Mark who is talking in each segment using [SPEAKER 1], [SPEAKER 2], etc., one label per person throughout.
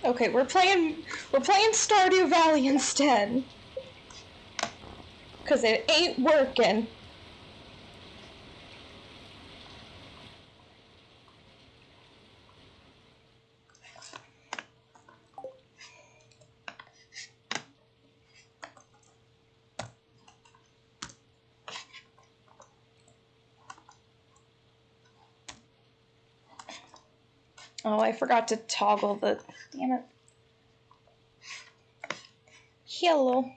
[SPEAKER 1] Okay, we're playing Stardew Valley instead. Cause it ain't working. Oh, I forgot to toggle the... Damn it. Hello.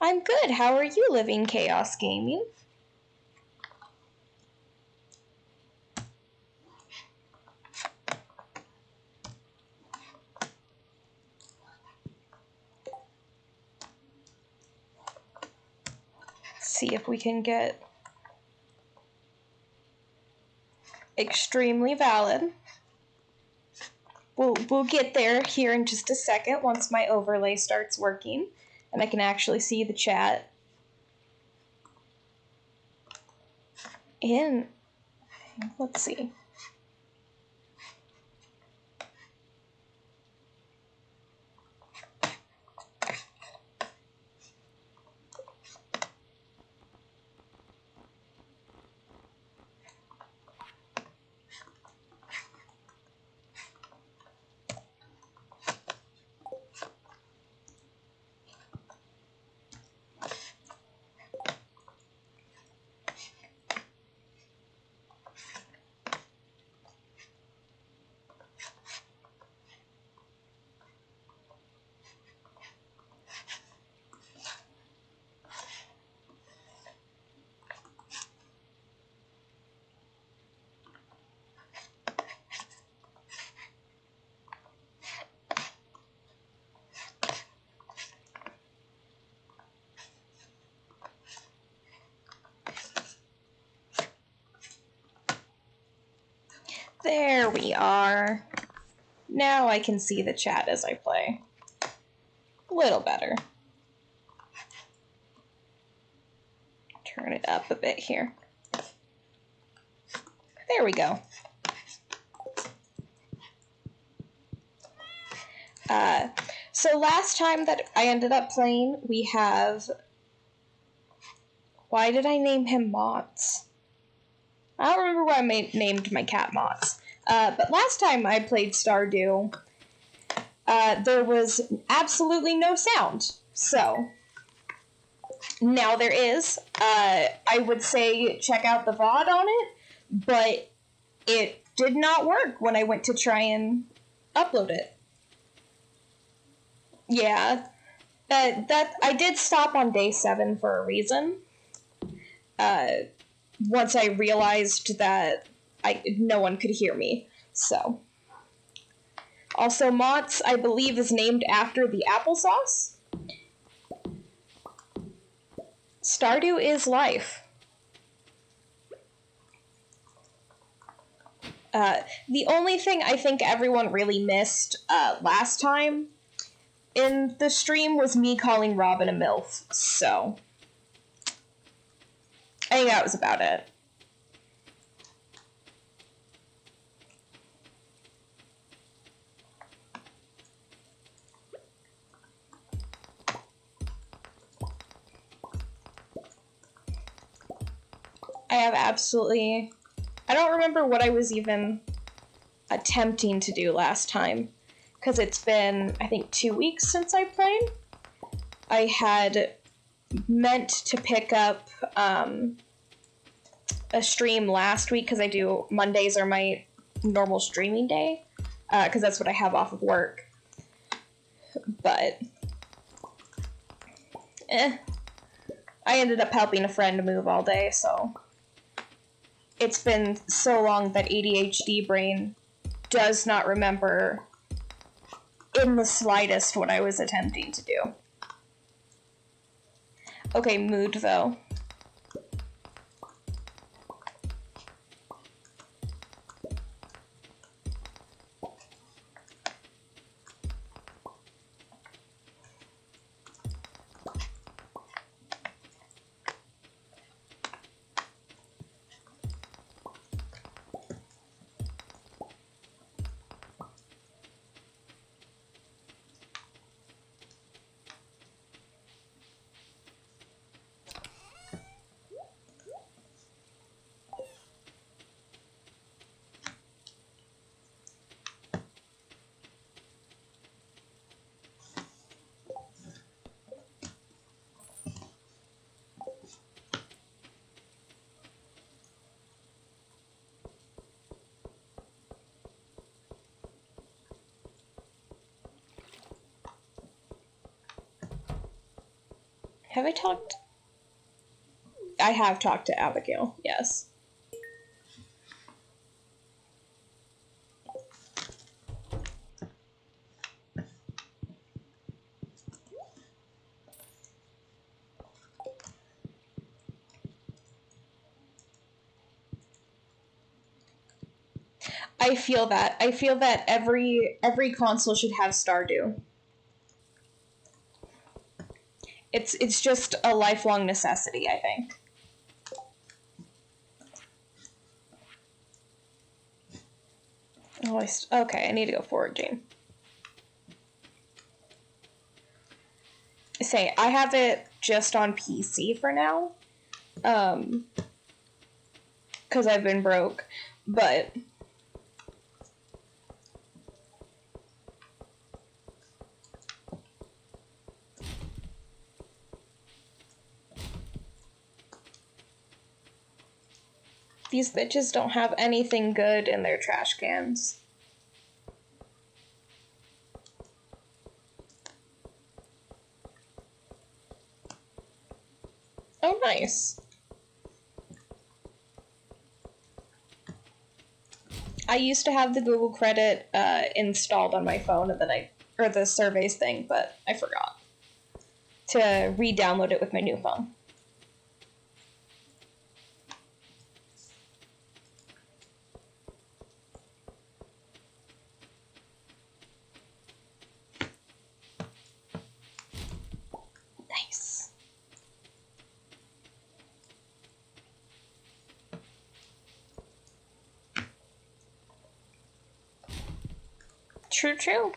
[SPEAKER 1] I'm good. How are you living, Chaos Gaming? See if we can get extremely valid. We'll get there here in just a second once my overlay starts working and I can actually see the chat. And let's see. There we are. Now I can see the chat as I play. A little better. Turn it up a bit here. There we go. So last time that I ended up playing, we have... Why did I name him Mott's? I don't remember why I named my cat Mott's. But last time I played Stardew, there was absolutely no sound. So, now there is. I would say check out the VOD on it, but it did not work when I went to try and upload it. Yeah. That I did stop on day 7 for a reason. Once I realized that no one could hear me, so. Also, Mott's, I believe, is named after the applesauce. Stardew is life. The only thing I think everyone really missed last time in the stream was me calling Robin a MILF, so I think that was about it. I have absolutely... I don't remember what I was even attempting to do last time, because it's been, I think, 2 weeks since I played. I had meant to pick up a stream last week, because I do... Mondays are my normal streaming day, because that's what I have off of work. But... I ended up helping a friend move all day, so... It's been so long that ADHD brain does not remember in the slightest what I was attempting to do. Okay, mood though. Have I talked? I have talked to Abigail, yes. I feel that. I feel that every console should have Stardew. It's just a lifelong necessity, I think. Oh, okay, I need to go forward, Jane. Say, I have it just on PC for now. Because I've been broke. But these bitches don't have anything good in their trash cans. Oh, nice. I used to have the Google credit installed on my phone, and then or the surveys thing, but I forgot to re-download it with my new phone. Nice. True, true.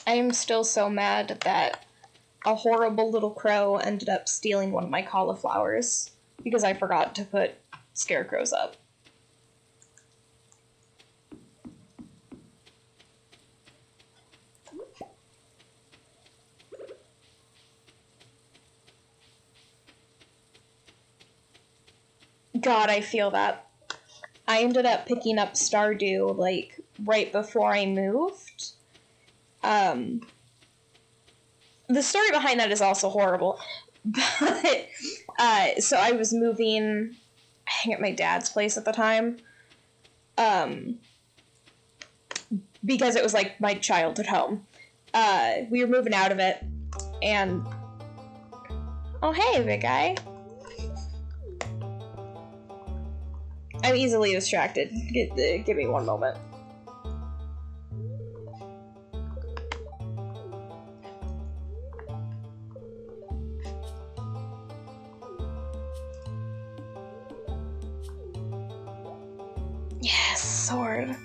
[SPEAKER 1] I am still so mad that a horrible little crow ended up stealing one of my cauliflowers because I forgot to put scarecrows up. God, I feel that. I ended up picking up Stardew, like, right before I moved. The story behind that is also horrible. But, so I was moving, I think at my dad's place at the time. Because it was, like, my childhood home. We were moving out of it, and... Oh, hey, big guy. I'm easily distracted. Give me one moment. Yes, sword.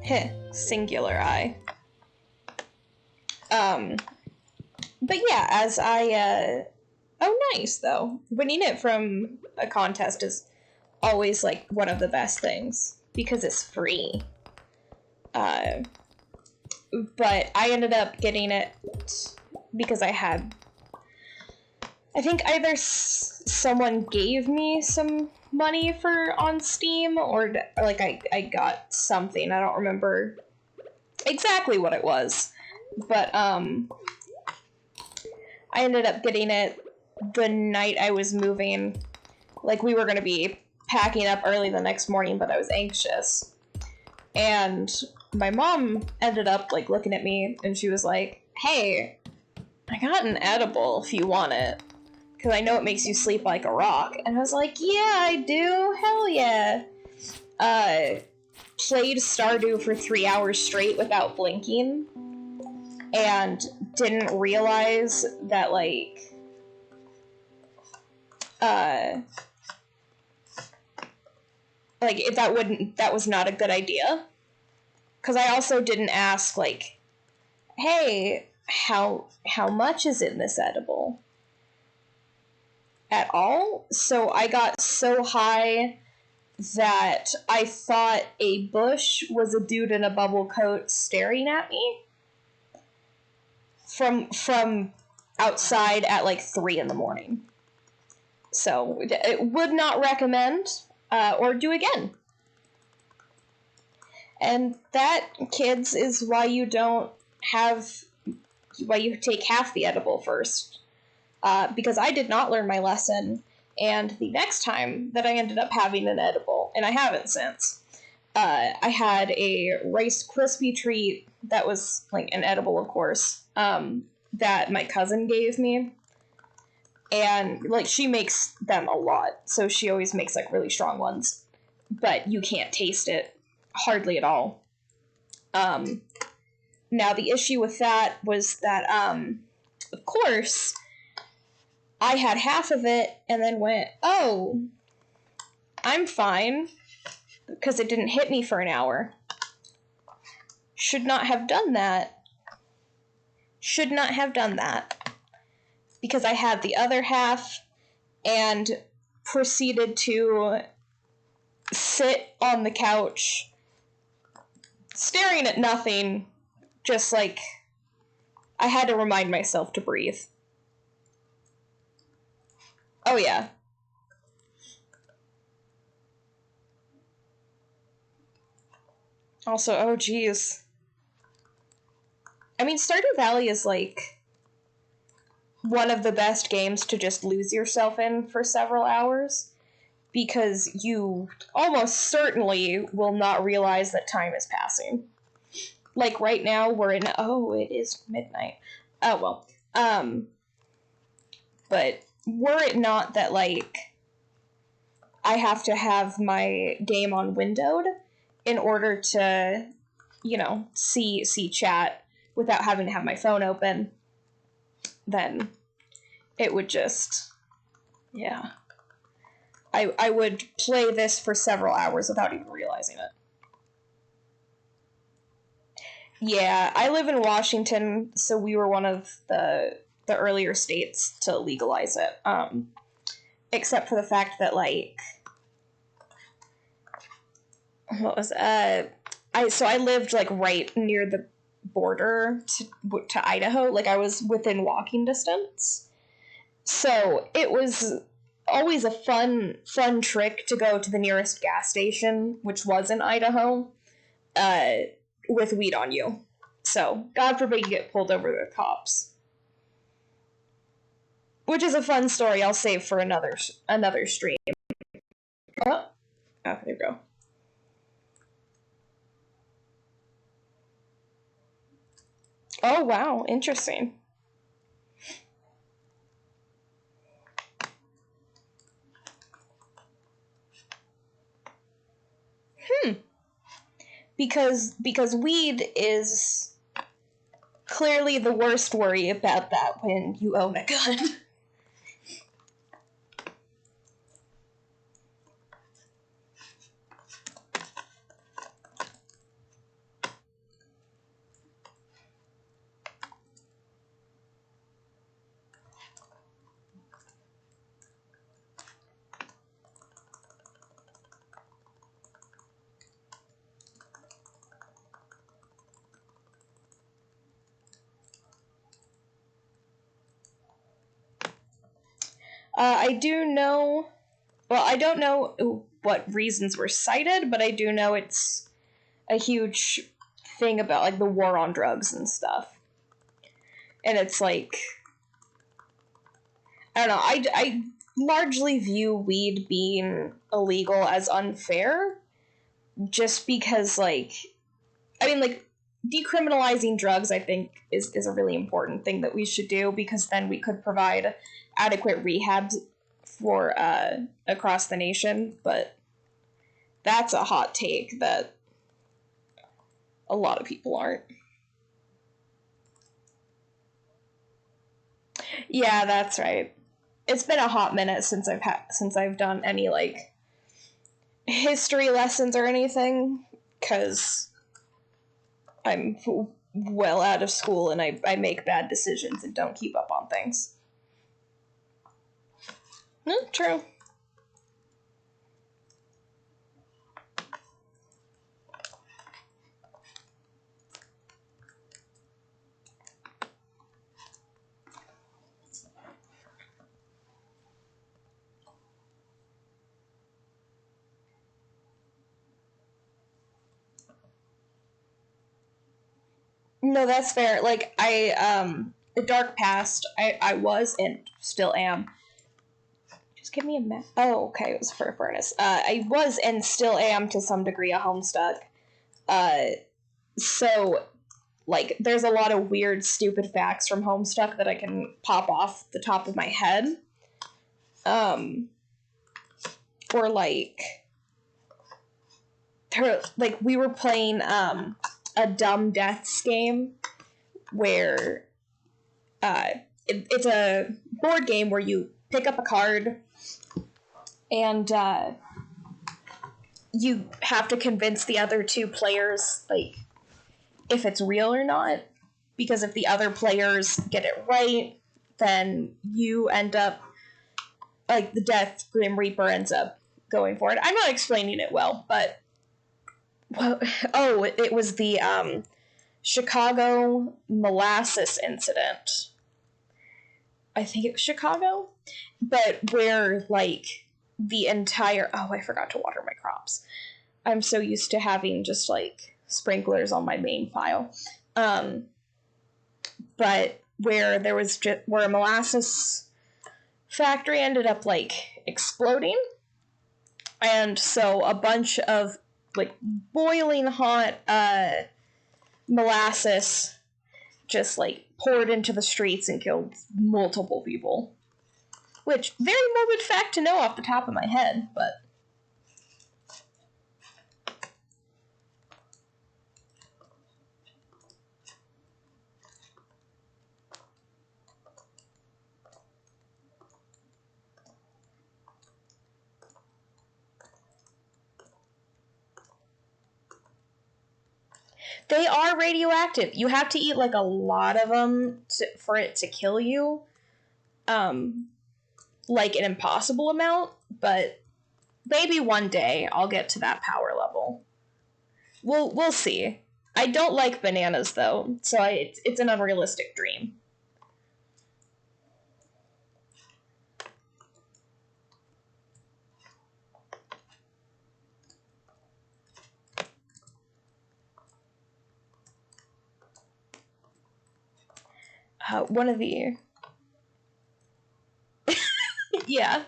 [SPEAKER 1] Heh, singular eye. But yeah, as I, oh nice, though. Winning it from a contest is always, like, one of the best things, because it's free. But I ended up getting it because I think either someone gave me some money on Steam, or like, I got something. I don't remember exactly what it was. But, I ended up getting it the night I was moving. Like, we were going to be packing up early the next morning, but I was anxious. And my mom ended up, like, looking at me, and she was like, hey, I got an edible if you want it. Because I know it makes you sleep like a rock. And I was like, yeah, I do. Hell yeah. played Stardew for 3 hours straight without blinking and didn't realize that, like, if that was not a good idea. Because I also didn't ask, like, hey, how much is in this edible? At all? So I got so high that I thought a bush was a dude in a bubble coat staring at me from outside at like 3 in the morning. So it would not recommend or do again. And that, kids, is why you take half the edible first. Because I did not learn my lesson, and the next time that I ended up having an edible, and I haven't since, I had a Rice Krispie treat that was, like, an edible, of course, that my cousin gave me. And, like, she makes them a lot, so she always makes, like, really strong ones. But you can't taste it hardly at all. Now, the issue with that was that, of course, I had half of it and then went, oh, I'm fine, because it didn't hit me for an hour. Should not have done that. Should not have done that. Because I had the other half and proceeded to sit on the couch staring at nothing, just like I had to remind myself to breathe. Oh yeah. Also, oh geez. I mean, Stardew Valley is like one of the best games to just lose yourself in for several hours, because you almost certainly will not realize that time is passing. Like right now, it is midnight. Oh well. But were it not that, like, I have to have my game on windowed in order to, see chat without having to have my phone open, then it would just, yeah. I would play this for several hours without even realizing it. Yeah, I live in Washington, so we were one of the earlier states to legalize it. Except for the fact that, like, I lived, like, right near the border to Idaho. Like, I was within walking distance. So it was always a fun trick to go to the nearest gas station, which was in Idaho, with weed on you. So, God forbid you get pulled over the cops. Which is a fun story I'll save for another stream. Oh, there you go. Oh, wow, interesting. Because weed is clearly the worst worry about that when you own a gun. I do know, well, I don't know what reasons were cited, but I do know it's a huge thing about, like, the war on drugs and stuff. And it's like, I don't know, I largely view weed being illegal as unfair, just because, like, I mean, like, decriminalizing drugs, I think, is a really important thing that we should do, because then we could provide adequate rehabs for across the nation. But that's a hot take that A lot of people aren't. Yeah, that's right. It's been a hot minute since I've done any like history lessons or anything, because I'm well out of school and I make bad decisions and don't keep up on things. True. No, that's fair. Like, the dark past, I was and still am. Just give me a map. Oh, okay, it was for a furnace. I was and still am to some degree a Homestuck. So, like, there's a lot of weird, stupid facts from Homestuck that I can pop off the top of my head. Or we were playing, a Dumb Deaths game where it's a board game where you pick up a card and you have to convince the other two players like if it's real or not, because if the other players get it right, then you end up like the Death Grim Reaper ends up going for it. I'm not explaining it well, but it was the Chicago molasses incident. I think it was Chicago, but where like the entire I forgot to water my crops. I'm so used to having just like sprinklers on my main file. But where there was where a molasses factory ended up like exploding, and so a bunch of like boiling hot molasses just like poured into the streets and killed multiple people. Which, very morbid fact to know off the top of my head, but they are radioactive. You have to eat like a lot of them for it to kill you. Like an impossible amount, but maybe one day I'll get to that power level. We'll see. I don't like bananas though, so it's an unrealistic dream. One of the yeah.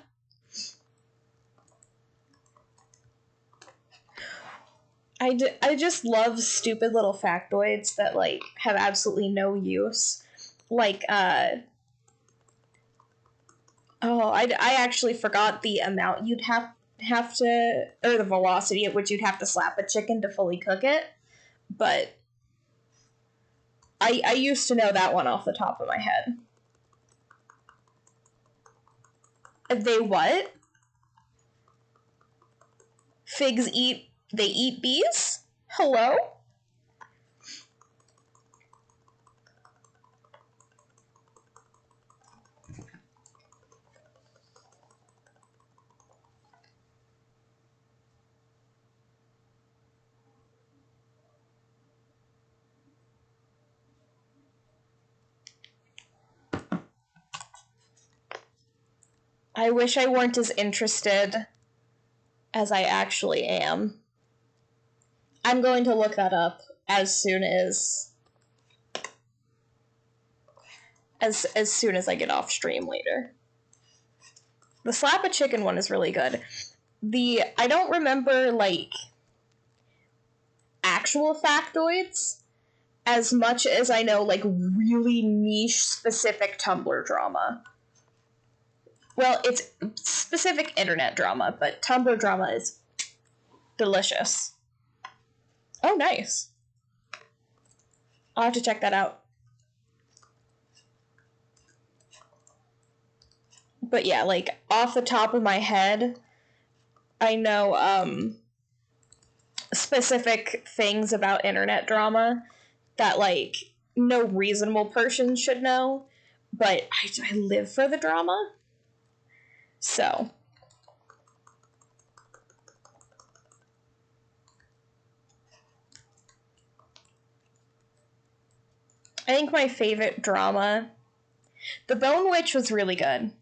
[SPEAKER 1] I just love stupid little factoids that like have absolutely no use. Like I actually forgot the amount you'd have to, or the velocity at which you'd have to slap a chicken to fully cook it, but I used to know that one off the top of my head. They what? Figs they eat bees? Hello? I wish I weren't as interested as I actually am. I'm going to look that up as soon as I get off stream later. The slap a chicken one is really good. I don't remember like actual factoids as much as I know like really niche specific Tumblr drama. Well, it's specific internet drama, but Tumblr drama is delicious. Oh, nice. I'll have to check that out. But yeah, like, off the top of my head, I know, specific things about internet drama that, like, no reasonable person should know, but I live for the drama. So. I think my favorite drama... The Bone Witch was really good.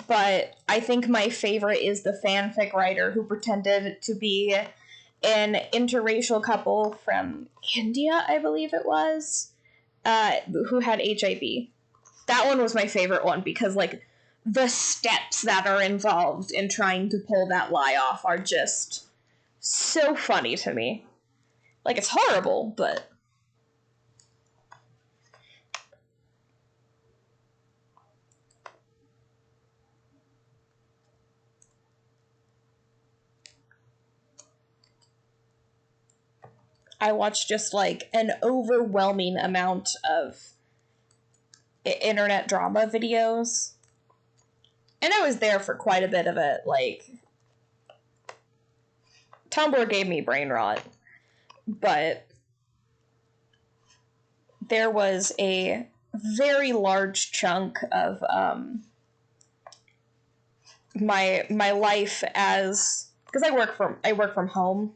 [SPEAKER 1] But I think my favorite is the fanfic writer who pretended to be an interracial couple from India, I believe it was, who had HIV. That one was my favorite one because, like, the steps that are involved in trying to pull that lie off are just so funny to me. Like, it's horrible, but... I watched just, like, an overwhelming amount of internet drama videos. And I was there for quite a bit of it. Like, Tumblr gave me brain rot. But there was a very large chunk of my life as... Because I work from home.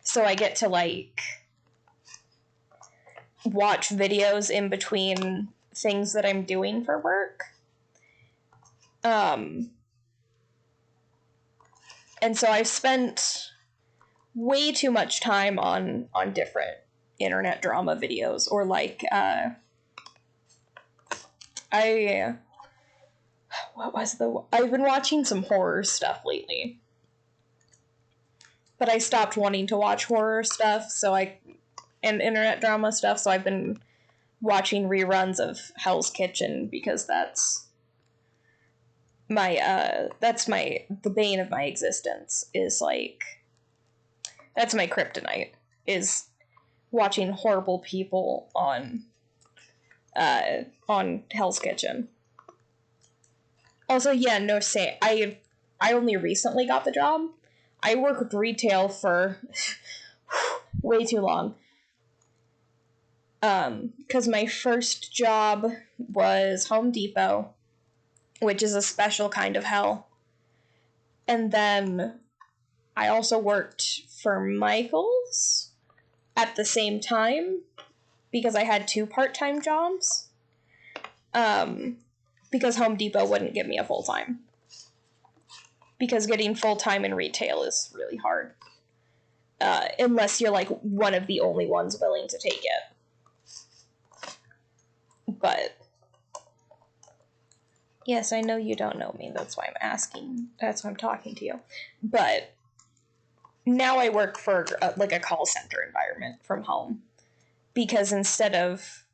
[SPEAKER 1] So I get to, like, watch videos in between things that I'm doing for work. And so I've spent way too much time on different internet drama videos, or like, I've been watching some horror stuff lately. But I stopped wanting to watch horror stuff, and internet drama stuff, so I've been watching reruns of Hell's Kitchen, because that's the bane of my existence, is, like, that's my kryptonite, is watching horrible people on Hell's Kitchen. Also, yeah, no say, I only recently got the job. I worked retail for way too long. Because my first job was Home Depot, which is a special kind of hell. And then I also worked for Michael's at the same time, because I had 2 part-time jobs. Because Home Depot wouldn't give me a full-time. Because getting full-time in retail is really hard. Unless you're, like, one of the only ones willing to take it. But, yes, I know you don't know me, that's why I'm asking, that's why I'm talking to you. But, now I work for, like, a call center environment from home. Because instead of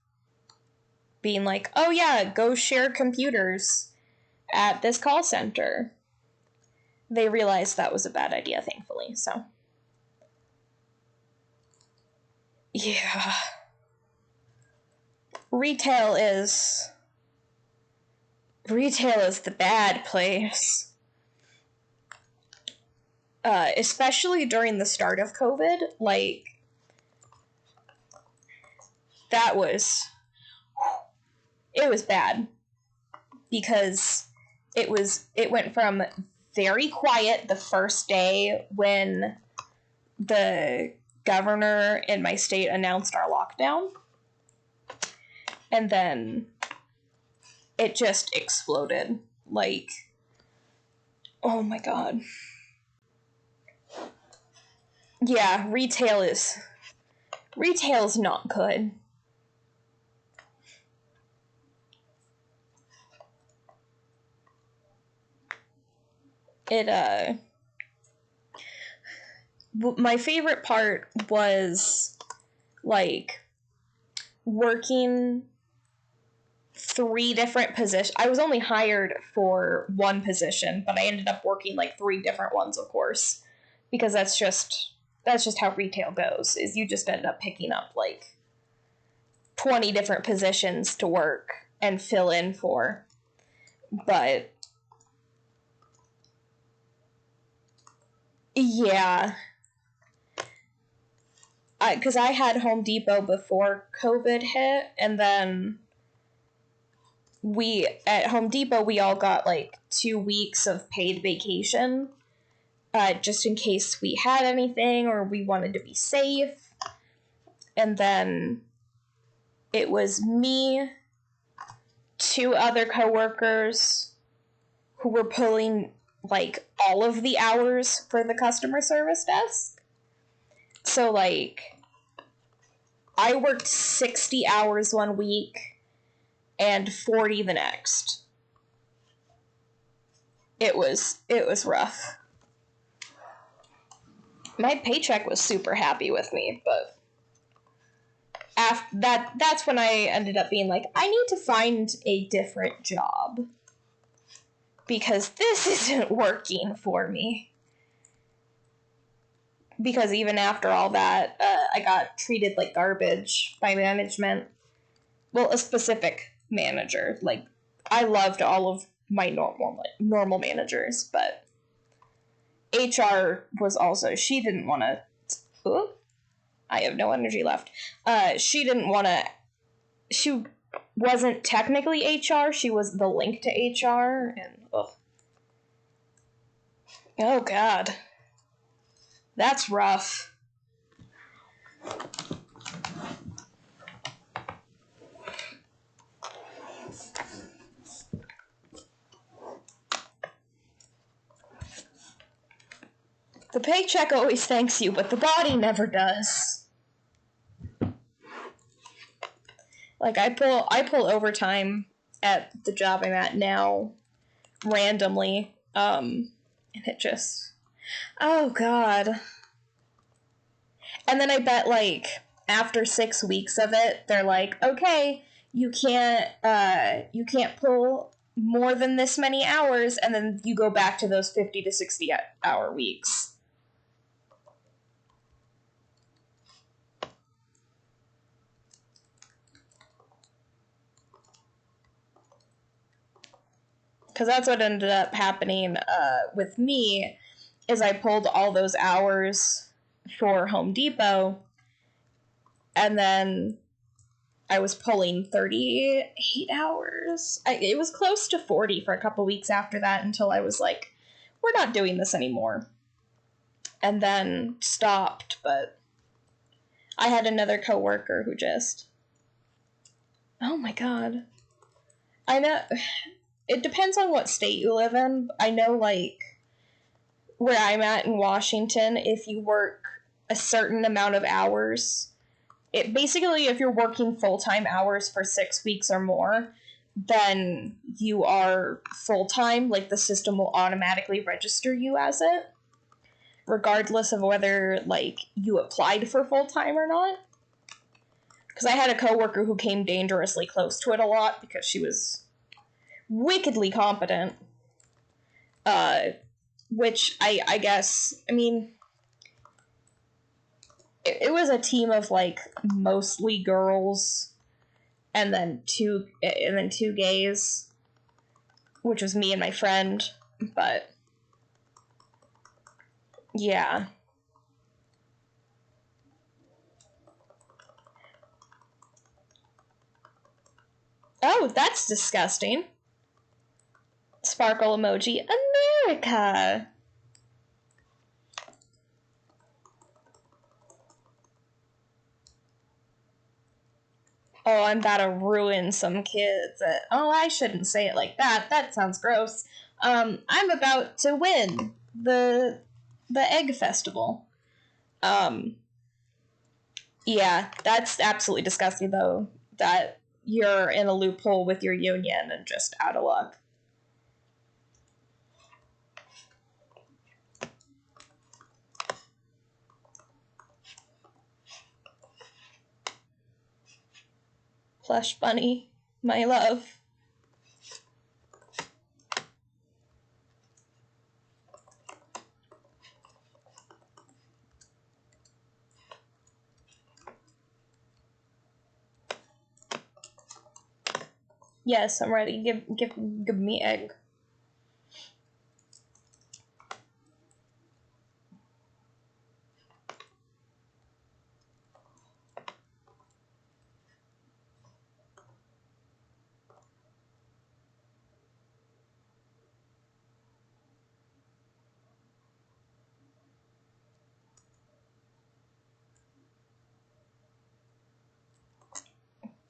[SPEAKER 1] being like, oh yeah, go share computers at this call center, they realized that was a bad idea, thankfully, so. Yeah. Retail is the bad place. Especially during the start of COVID, like, it was bad. Because it went from very quiet the first day when the governor in my state announced our lockdown. And then it just exploded. Like, oh my god. Yeah, retail is not good. My favorite part was, like, working 3 different positions. I was only hired for 1 position, but I ended up working, like, 3 different ones, of course, because that's that's just how retail goes, is you just end up picking up like 20 different positions to work and fill in for. But yeah, because I had Home Depot before COVID hit, and then at Home Depot we all got like 2 weeks of paid vacation, just in case we had anything or we wanted to be safe. And then it was me, 2 other coworkers who were pulling like all of the hours for the customer service desk. So like I worked 60 hours one week and 40 the next. It was rough. My paycheck was super happy with me, but after that's when I ended up being like, I need to find a different job because this isn't working for me. Because even after all that, I got treated like garbage by management. Well, a specific manager. Like, I loved all of my normal managers, but HR was also, she didn't want to... Ooh, I have no energy left. She didn't want to... She wasn't technically HR, she was the link to HR, and ugh. Oh, God. That's rough. The paycheck always thanks you, but the body never does. Like, I pull overtime at the job I'm at now randomly, and it just... Oh, God. And then I bet, like, after 6 weeks of it, they're like, okay, you can't pull more than this many hours, and then you go back to those 50 to 60 hour weeks. Because that's what ended up happening with me, is I pulled all those hours for Home Depot, and then I was pulling 38 hours. It was close to 40 for a couple weeks after that, until I was like, we're not doing this anymore. And then stopped, but I had another coworker who just... Oh my God. I know... It depends on what state you live in. I know, like, where I'm at in Washington, if you work a certain amount of hours, it basically, if you're working full-time hours for 6 weeks or more, then you are full-time. Like, the system will automatically register you as it, regardless of whether, like, you applied for full-time or not. Because I had a coworker who came dangerously close to it a lot because she was wickedly competent, which I guess, I mean, it was a team of like mostly girls, and then two gays, which was me and my friend. But yeah. Oh, that's disgusting. Sparkle emoji. America! Oh, I'm about to ruin some kids. Oh, I shouldn't say it like that. That sounds gross. I'm about to win the egg festival. Yeah, that's absolutely disgusting, though, that you're in a loophole with your union and just out of luck. Plush bunny, my love. Yes, I'm ready. Give me egg.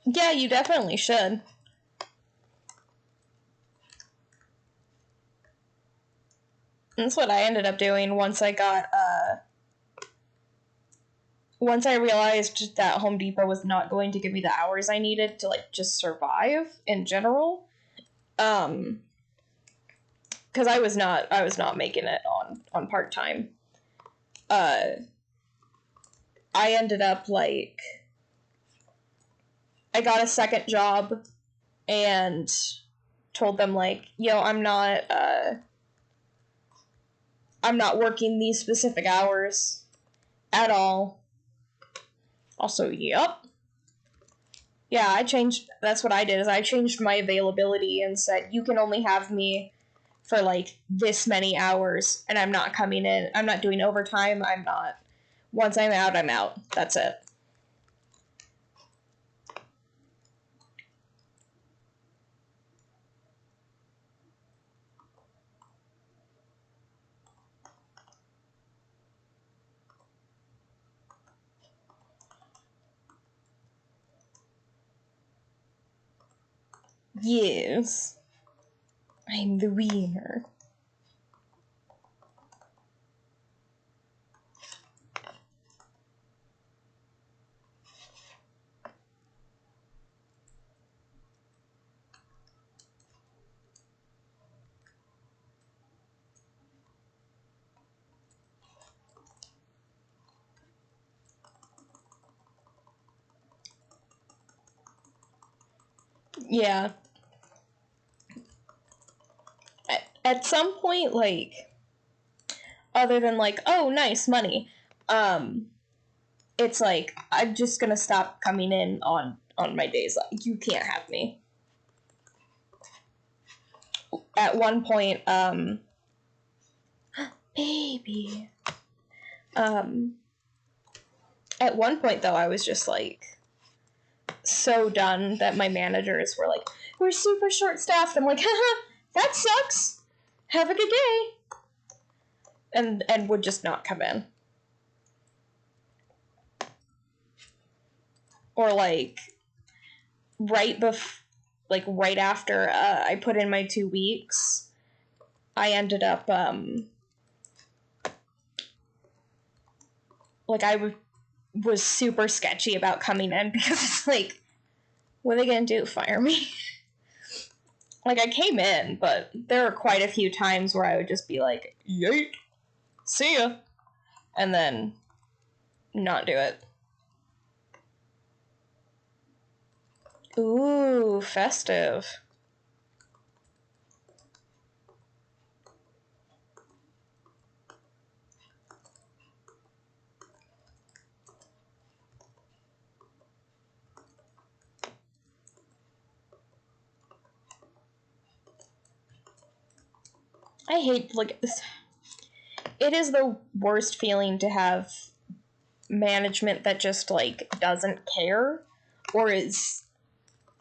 [SPEAKER 1] Yeah, you definitely should. That's what I ended up doing once I got, once I realized that Home Depot was not going to give me the hours I needed to, like, just survive in general. Because I was not making it on part-time. I ended up, like, I got a second job and told them, like, yo, I'm not working these specific hours at all. Also, yep. Yeah, that's what I did, is I changed my availability and said, you can only have me for, like, this many hours, and I'm not coming in. I'm not doing overtime. Once I'm out, I'm out. That's it. Yes. I'm the winner. Yeah. At some point, like, other than, like, oh, nice, money, it's like, I'm just gonna stop coming in on my days. Like, you can't have me. At one point, baby. At one point, though, I was just, like, so done that my managers were like, we're super short-staffed. I'm like, haha, that sucks. Have a good day. And would just not come in. Or, like, right after I put in my 2 weeks, I ended up, like, I was super sketchy about coming in because it's like, what are they gonna do? Fire me? Like, I came in, but there were quite a few times where I would just be like, yeet, see ya, and then not do it. Ooh, festive. I hate, like, this. It is the worst feeling to have management that just, like, doesn't care, or is,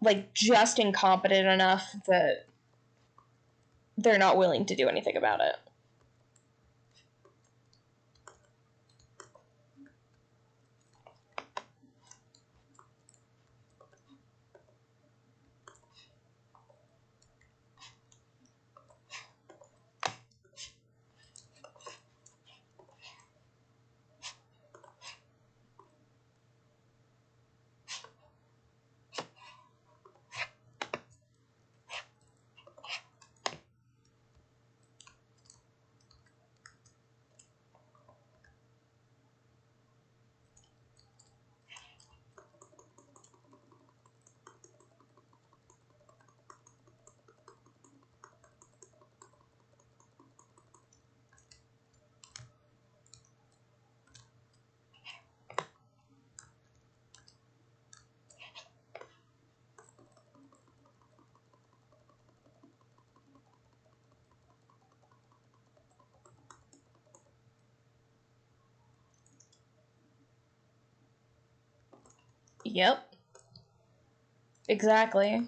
[SPEAKER 1] like, just incompetent enough that they're not willing to do anything about it. Yep. Exactly.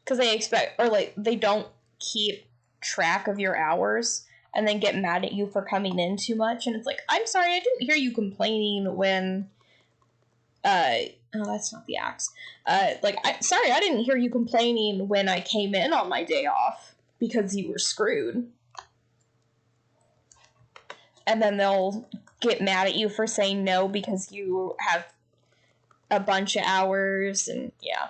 [SPEAKER 1] Because they expect, or like, they don't keep track of your hours and then get mad at you for coming in too much. And it's like, I'm sorry, I didn't hear you complaining when, oh, that's not the axe. Sorry, I didn't hear you complaining when I came in on my day off because you were screwed. And then they'll get mad at you for saying no because you have a bunch of hours, and yeah.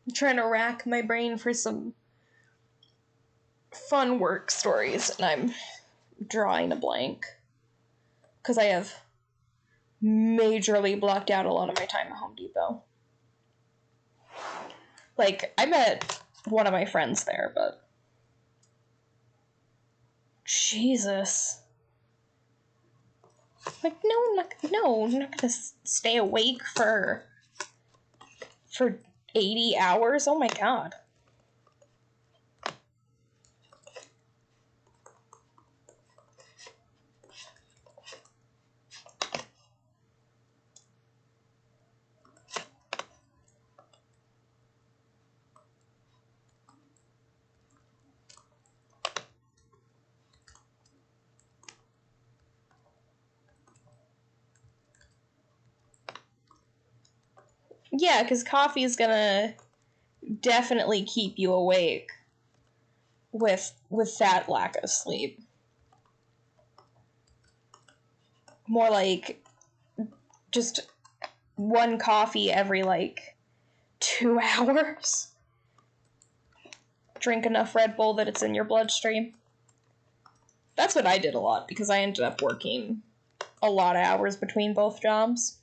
[SPEAKER 1] I'm trying to rack my brain for some fun work stories, and I'm drawing a blank. Because I have majorly blocked out a lot of my time at Home Depot. Like, I met one of my friends there, but... Jesus. Like, no, I'm not gonna stay awake for 80 hours? Oh my god. Yeah, because coffee is gonna definitely keep you awake with that lack of sleep. More like just one coffee every, 2 hours. Drink enough Red Bull that it's in your bloodstream. That's what I did a lot, because I ended up working a lot of hours between both jobs.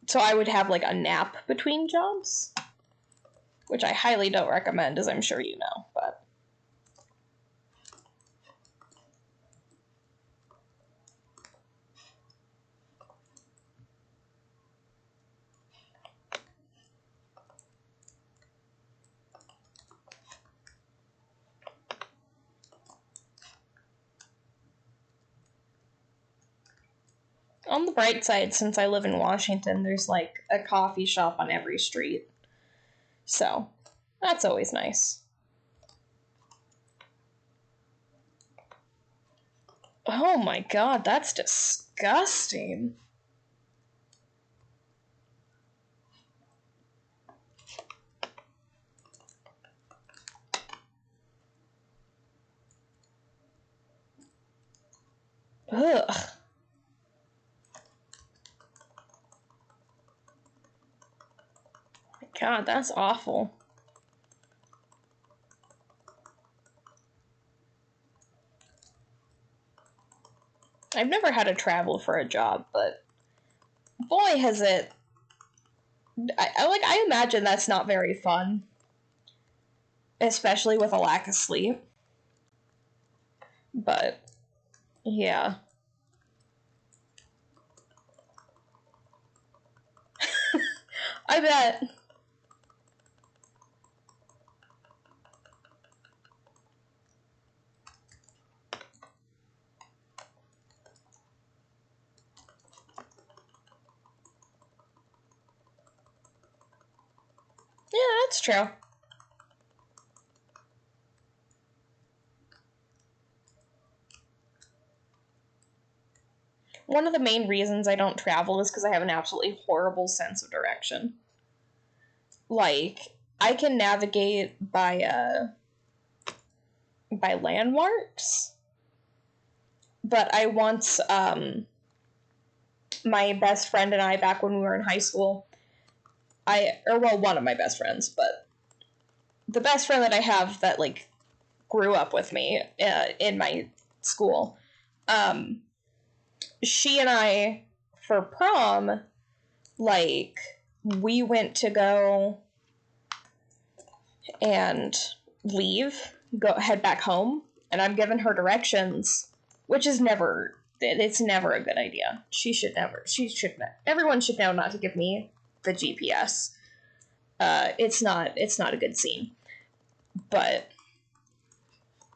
[SPEAKER 1] So I would have, a nap between jobs, which I highly don't recommend, as I'm sure you know, but... On the bright side, since I live in Washington, there's, a coffee shop on every street. So, that's always nice. Oh my god, that's disgusting. Ugh. God, that's awful. I've never had to travel for a job, but boy, has it... I imagine that's not very fun. Especially with a lack of sleep. But, yeah. I bet. Yeah, that's true. One of the main reasons I don't travel is because I have an absolutely horrible sense of direction. I can navigate by landmarks, but I once, my best friend and I, back when we were in high school, one of my best friends, but the best friend that I have that, like, grew up with me in my school, she and I, for prom, like, we went to go and head back home, and I'm giving her directions, which is it's never a good idea. Everyone should know not to give me the GPS. It's not a good scene. But,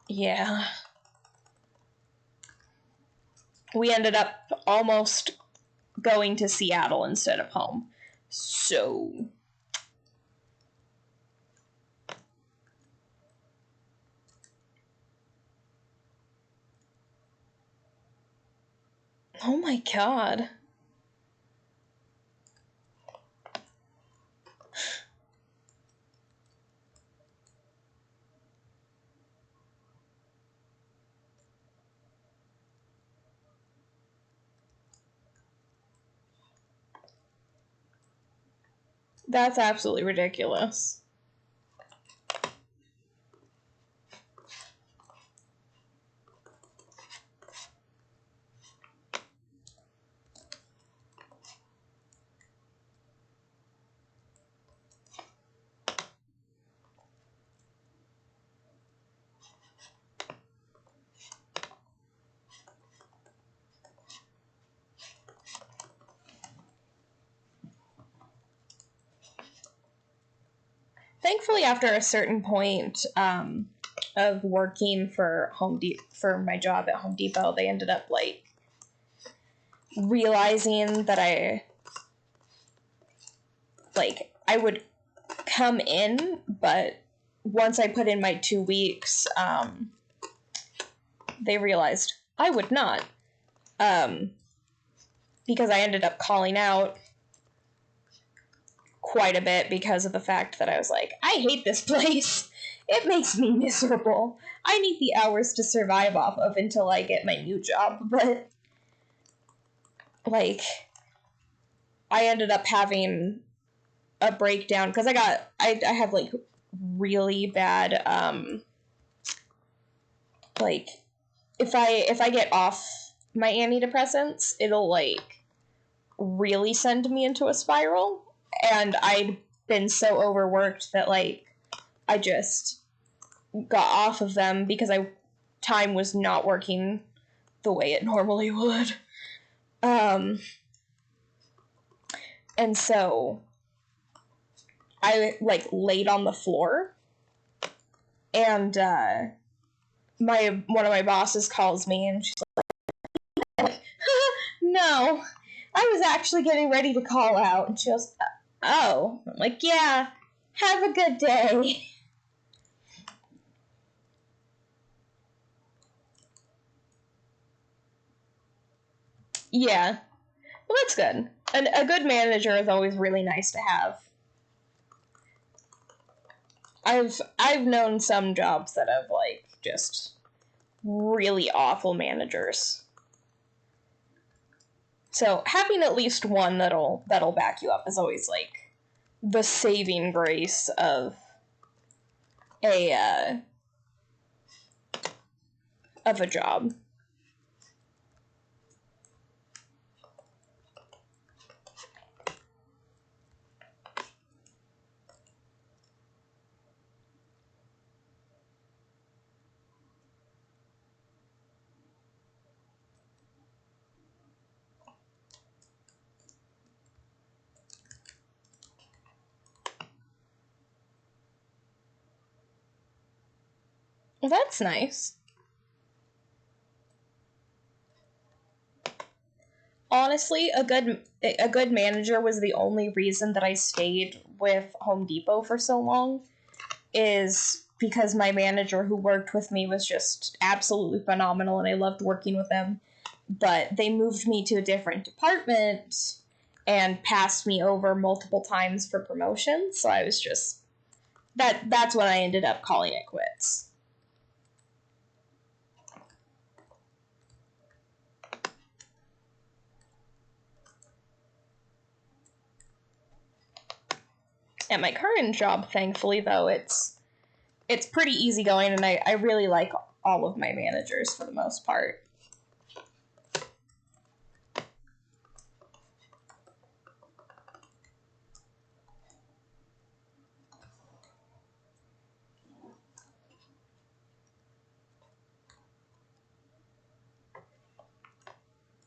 [SPEAKER 1] yeah. We ended up almost going to Seattle instead of home. So... Oh my god. That's absolutely ridiculous. Thankfully, after a certain point of working for for my job at Home Depot, they ended up, like, realizing that I would come in, but once I put in my 2 weeks, they realized I would not, because I ended up calling out quite a bit because of the fact that I was like, I hate this place. It makes me miserable. I need the hours to survive off of until I get my new job. But, like, I ended up having a breakdown because I have, like, really bad, like, if I get off my antidepressants, it'll, like, really send me into a spiral. And I'd been so overworked that, like, I just got off of them because time was not working the way it normally would. And so I, like, laid on the floor, and one of my bosses calls me, and she's like, no, I was actually getting ready to call out. And she goes, oh. I'm like, yeah, have a good day. Yeah. Well, that's good. And a good manager is always really nice to have. I've known some jobs that have, like, just really awful managers. So having at least one that'll back you up is always, like, the saving grace of a job. Well, that's nice. Honestly, a good manager was the only reason that I stayed with Home Depot for so long, is because my manager who worked with me was just absolutely phenomenal and I loved working with them. But they moved me to a different department and passed me over multiple times for promotion, so I was just that's when I ended up calling it quits. At my current job, thankfully, though, it's pretty easygoing, and I really like all of my managers for the most part.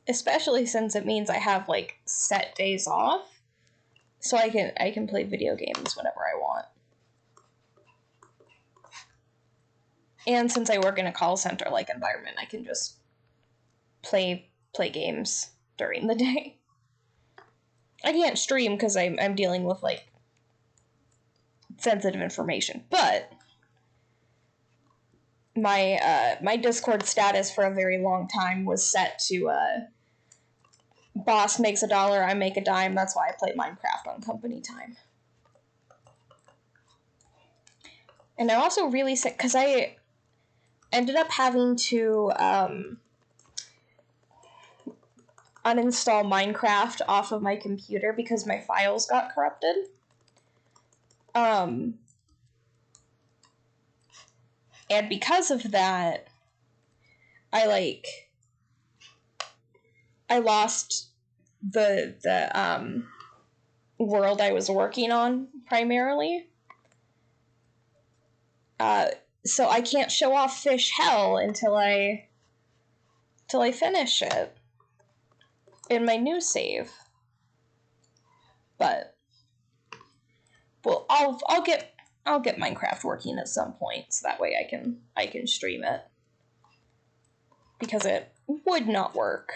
[SPEAKER 1] Especially since it means I have, like, set days off, so I can play video games whenever I want. And since I work in a call center-like environment, I can just play games during the day. I can't stream because I'm dealing with, like, sensitive information, but my Discord status for a very long time was set to boss makes $1, I make a dime. That's why I play Minecraft on company time. And I'm also really sick because I ended up having to uninstall Minecraft off of my computer because my files got corrupted. And because of that, I lost the world I was working on primarily. So I can't show off Fish Hell until I finish it in my new save. But well, I'll get Minecraft working at some point, so that way I can stream it. Because it would not work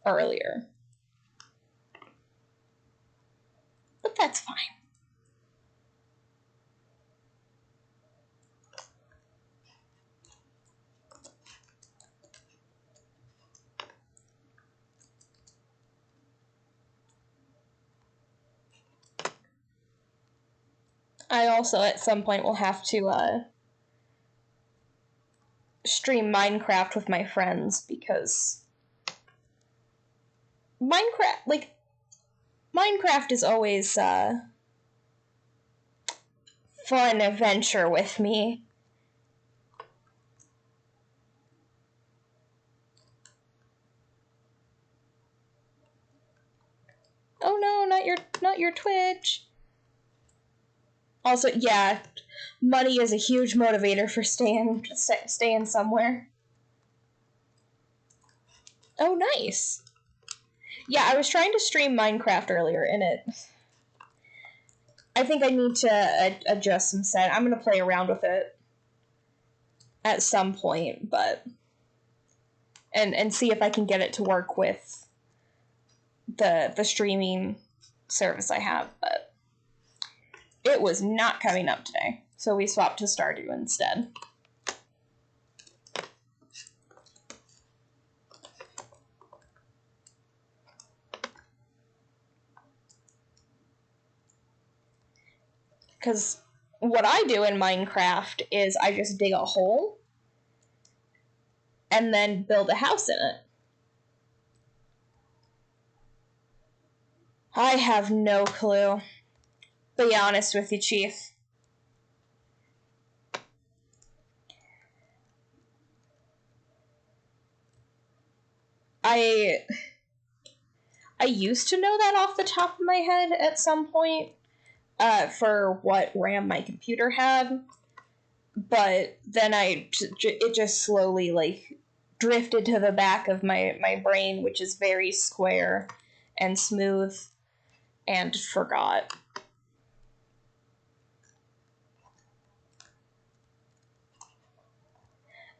[SPEAKER 1] earlier. But that's fine. I also, at some point, will have to stream Minecraft with my friends, because Minecraft is always fun adventure with me. Oh no, not your Twitch. Also, yeah, money is a huge motivator for staying somewhere. Oh, nice. Yeah, I was trying to stream Minecraft earlier, and I think I need to adjust some I'm gonna play around with it at some point, but and see if I can get it to work with the streaming service I have, but it was not coming up today, so we swapped to Stardew instead. Because what I do in Minecraft is I just dig a hole and then build a house in it. I have no clue. Be honest with you, Chief. I used to know that off the top of my head at some point, for what RAM my computer had, but then it just slowly, like, drifted to the back of my brain, which is very square and smooth, and forgot.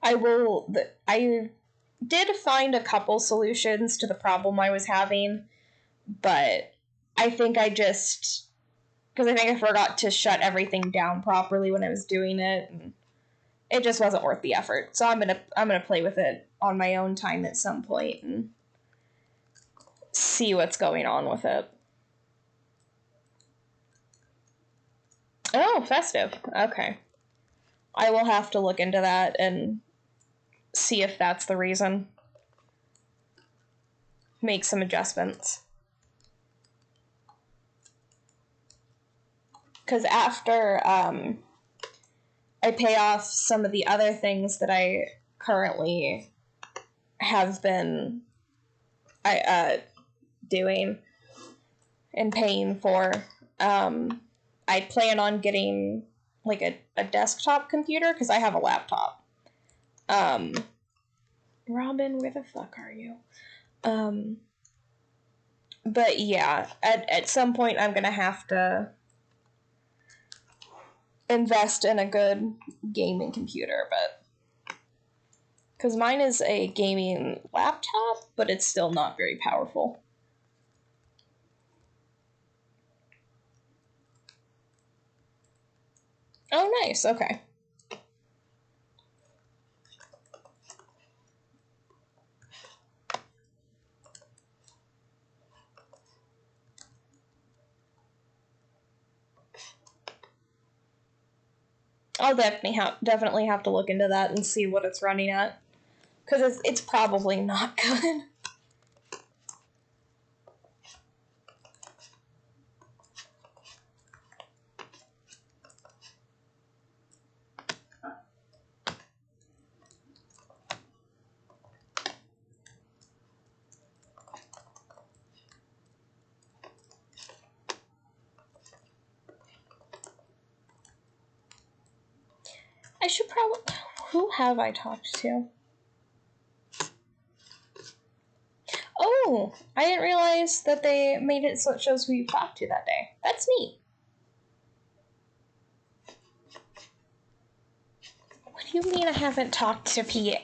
[SPEAKER 1] I did find a couple solutions to the problem I was having, but I think because I think I forgot to shut everything down properly when I was doing it, and it just wasn't worth the effort. So I'm gonna play with it on my own time at some point and see what's going on with it. Oh, festive. Okay. I will have to look into that and see if that's the reason. Make some adjustments. because after I pay off some of the other things that I currently have been doing and paying for, I plan on getting like a desktop computer because I have a laptop. Robin, where the fuck are you? But yeah, at some point I'm gonna have to invest in a good gaming computer, but because mine is a gaming laptop, but it's still not very powerful. Oh, nice. Okay. I'll definitely have to look into that and see what it's running at, because it's probably not good. I should probably... Who have I talked to? Oh, I didn't realize that they made it so it shows who you talked to that day. That's neat. What do you mean I haven't talked to Pete?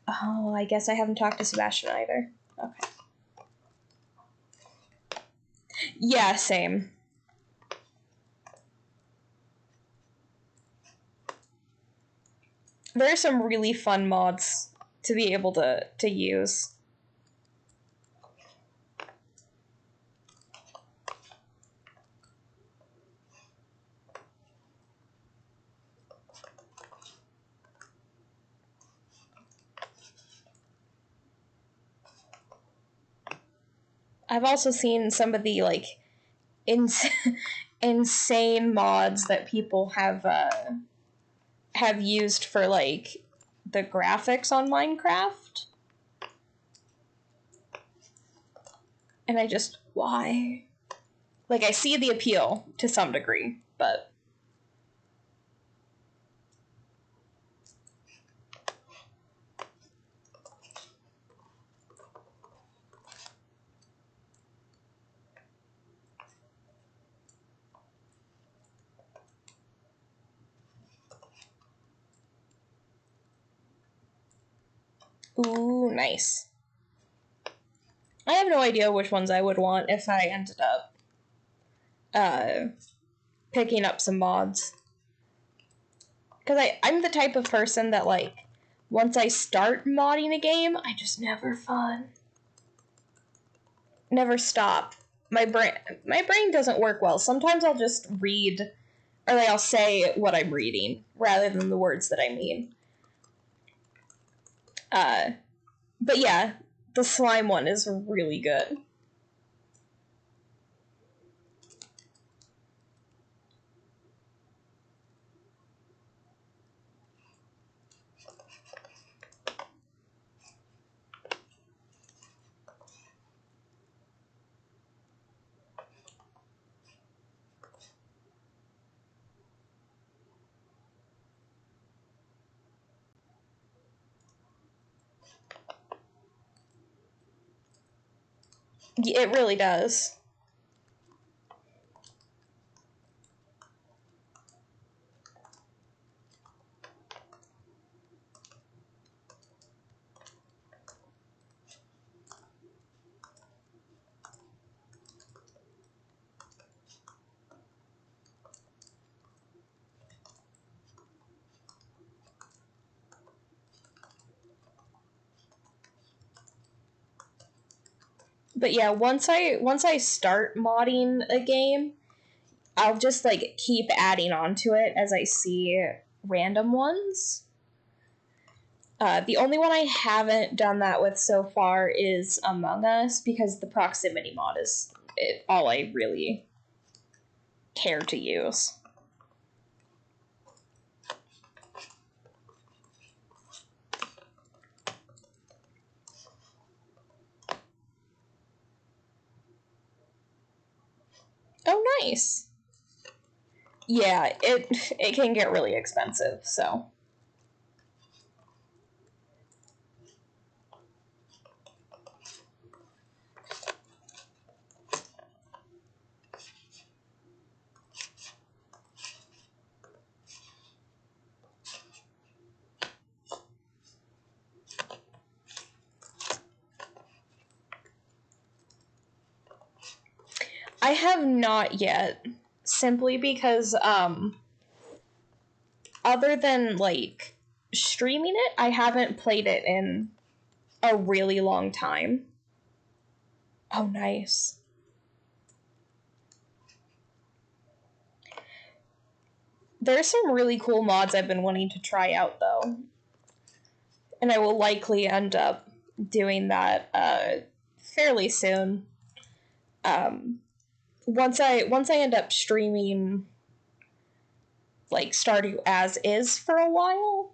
[SPEAKER 1] Oh, I guess I haven't talked to Sebastian either. Okay. Yeah, same. There are some really fun mods to be able to use. I've also seen some of the, like, insane mods that people have used for, like, the graphics on Minecraft. And I just, why? Like, I see the appeal to some degree, but... Ooh, nice. I have no idea which ones I would want if I ended up picking up some mods. Because I'm the type of person that, like, once I start modding a game, I just never stop. My brain doesn't work well. Sometimes I'll just read, or like I'll say what I'm reading rather than the words that I mean. But yeah, the slime one is really good. It really does. But yeah, once I start modding a game, I'll just like keep adding on to it as I see random ones. The only one I haven't done that with so far is Among Us, because the proximity mod is all I really care to use. nice. Yeah, it can get really expensive, so. I have not yet, simply because, other than, like, streaming it, I haven't played it in a really long time. Oh, nice. There's some really cool mods I've been wanting to try out, though. And I will likely end up doing that, fairly soon. Once I end up streaming, like, Stardew as is for a while,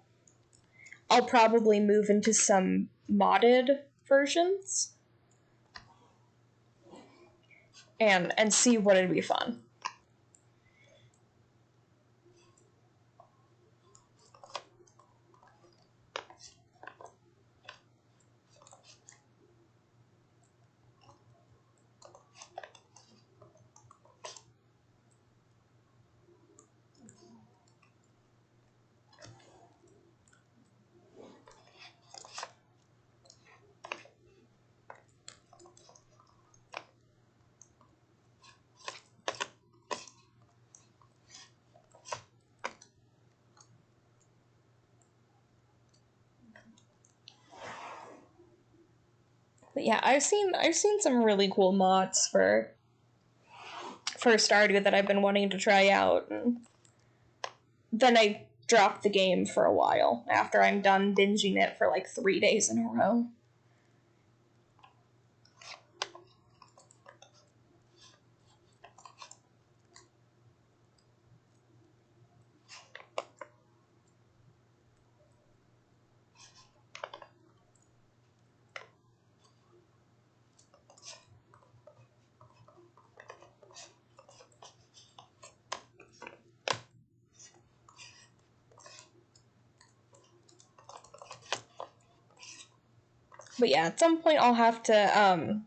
[SPEAKER 1] I'll probably move into some modded versions and see what would be fun. But yeah, I've seen some really cool mods for Stardew that I've been wanting to try out. And then I dropped the game for a while after I'm done binging it for like 3 days in a row. But yeah, at some point I'll have to,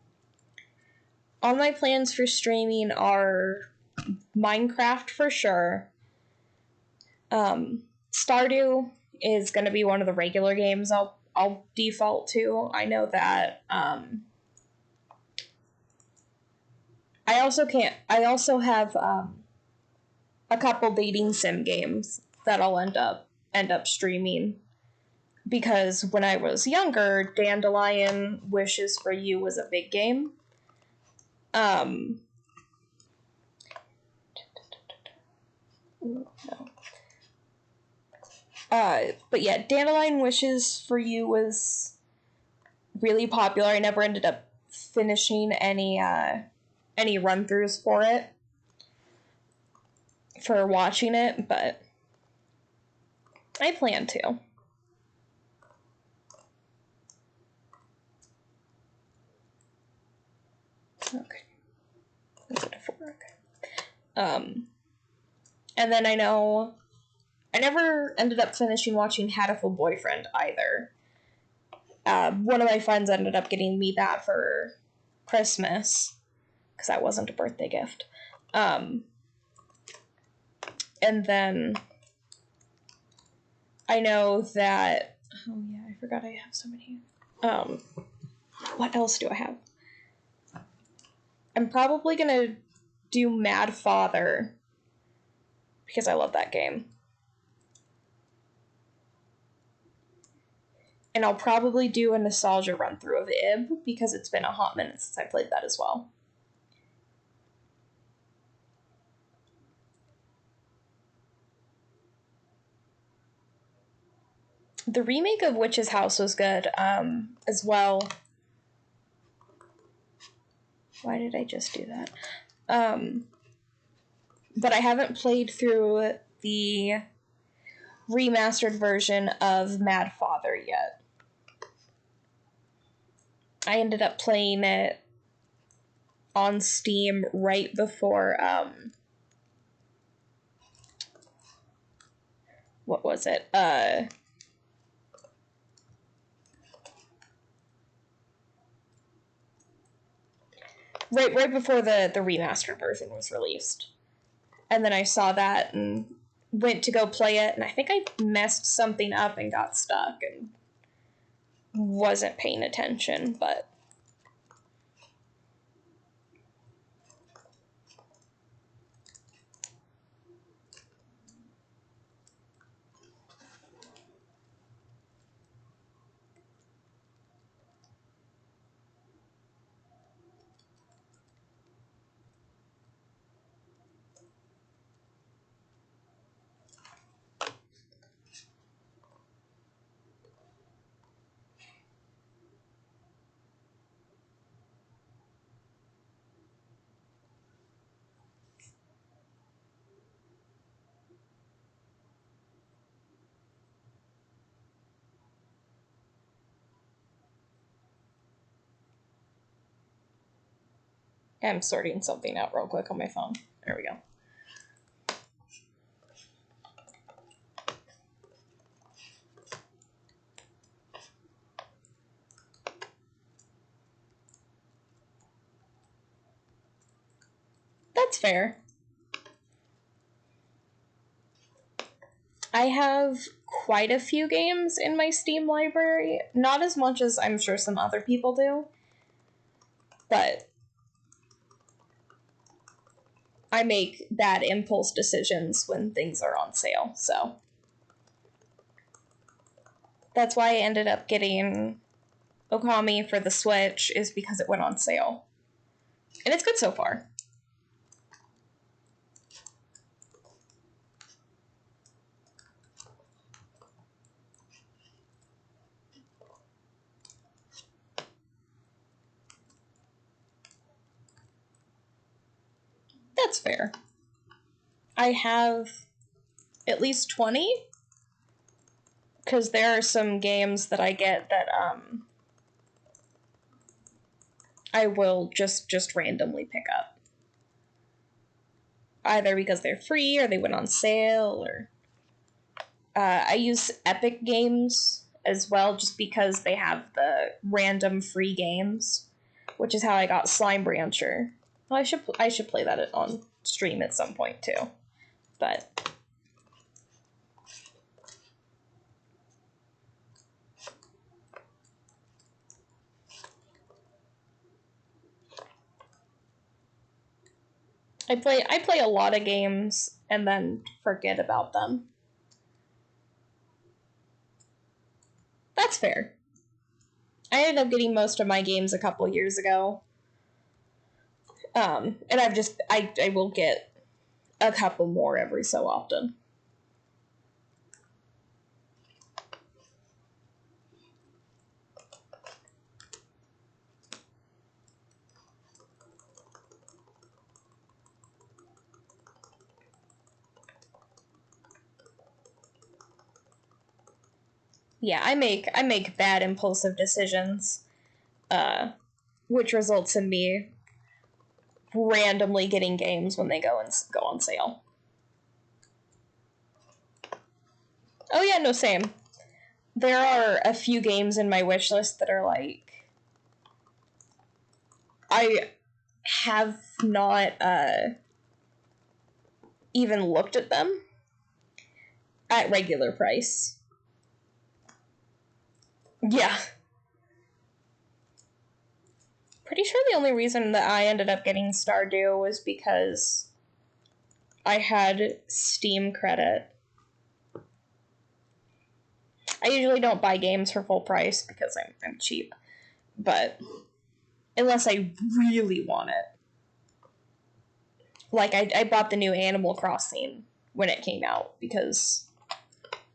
[SPEAKER 1] all my plans for streaming are Minecraft for sure. Stardew is going to be one of the regular games I'll default to. I know that. I also have a couple dating sim games that I'll end up streaming, because when I was younger, Dandelion Wishes for You was a big game. No. But yeah, Dandelion Wishes for You was really popular. I never ended up finishing any run-throughs for it, for watching it, but I plan to. Okay. Is it a 4? Okay. And then I know I never ended up finishing watching Hatoful Boyfriend either. One of my friends ended up getting me that for Christmas, because that wasn't a birthday gift. And then I know that... Oh yeah, I forgot I have so many. What else do I have? I'm probably gonna do Mad Father, because I love that game. And I'll probably do a nostalgia run-through of Ib, because it's been a hot minute since I played that as well. The remake of Witch's House was good, as well. Why did I just do that? But I haven't played through the remastered version of Mad Father yet. I ended up playing it on Steam right before what was it? Right before the remastered version was released. And then I saw that and went to go play it, and I think I messed something up and got stuck and wasn't paying attention, but I'm sorting something out real quick on my phone. There we go. That's fair. I have quite a few games in my Steam library. Not as much as I'm sure some other people do. But I make bad impulse decisions when things are on sale, so that's why I ended up getting Okami for the Switch, is because it went on sale. And it's good so far. That's fair. I have at least 20, because there are some games that I get that I will just randomly pick up. Either because they're free, or they went on sale, or... I use Epic Games as well, just because they have the random free games, which is how I got Slime Rancher. Well, I should play that on stream at some point, too. But... I play a lot of games and then forget about them. That's fair. I ended up getting most of my games a couple years ago. And I will get a couple more every so often. Yeah, I make bad impulsive decisions, which results in me randomly getting games when they go on sale. Oh yeah, no, same. There are a few games in my wish list that are like, I have not even looked at them at regular price. Yeah. Pretty sure the only reason that I ended up getting Stardew was because I had Steam credit. I usually don't buy games for full price because I'm cheap. But unless I really want it. Like, I bought the new Animal Crossing when it came out because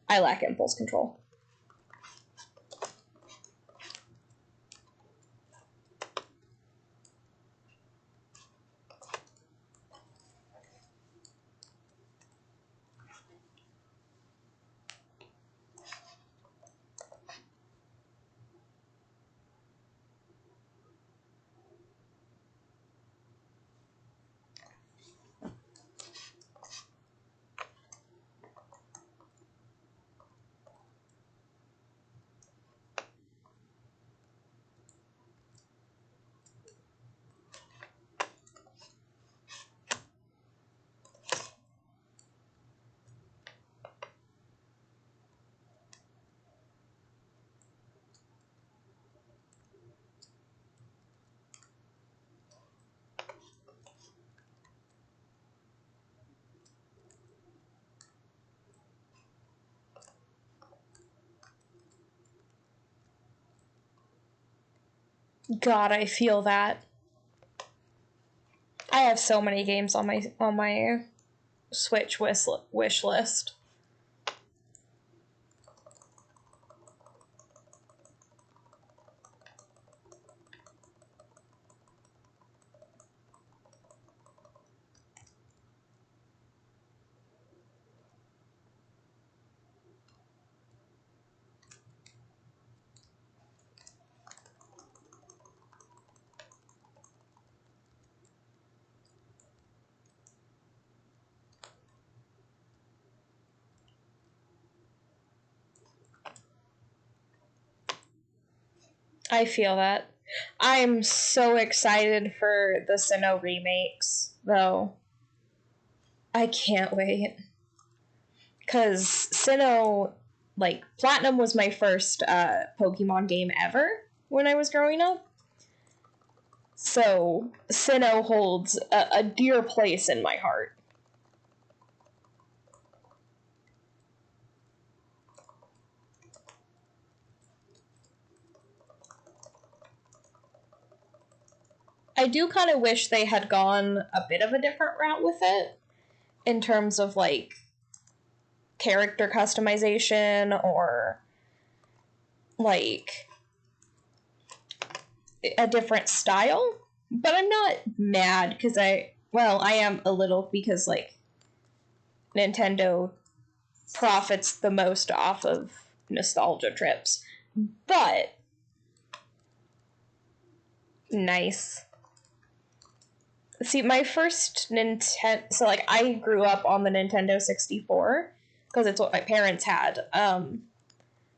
[SPEAKER 1] I lack impulse control. God, I feel that. I have so many games on my Switch wish list. I feel that. I'm so excited for the Sinnoh remakes, though. I can't wait. Because Sinnoh, like, Platinum was my first Pokemon game ever when I was growing up. So, Sinnoh holds a dear place in my heart. I do kind of wish they had gone a bit of a different route with it in terms of, like, character customization or, like, a different style. But I'm not mad because I am a little because, like, Nintendo profits the most off of nostalgia trips. But nice. See, my first Nintendo... So, like, I grew up on the Nintendo 64, because it's what my parents had.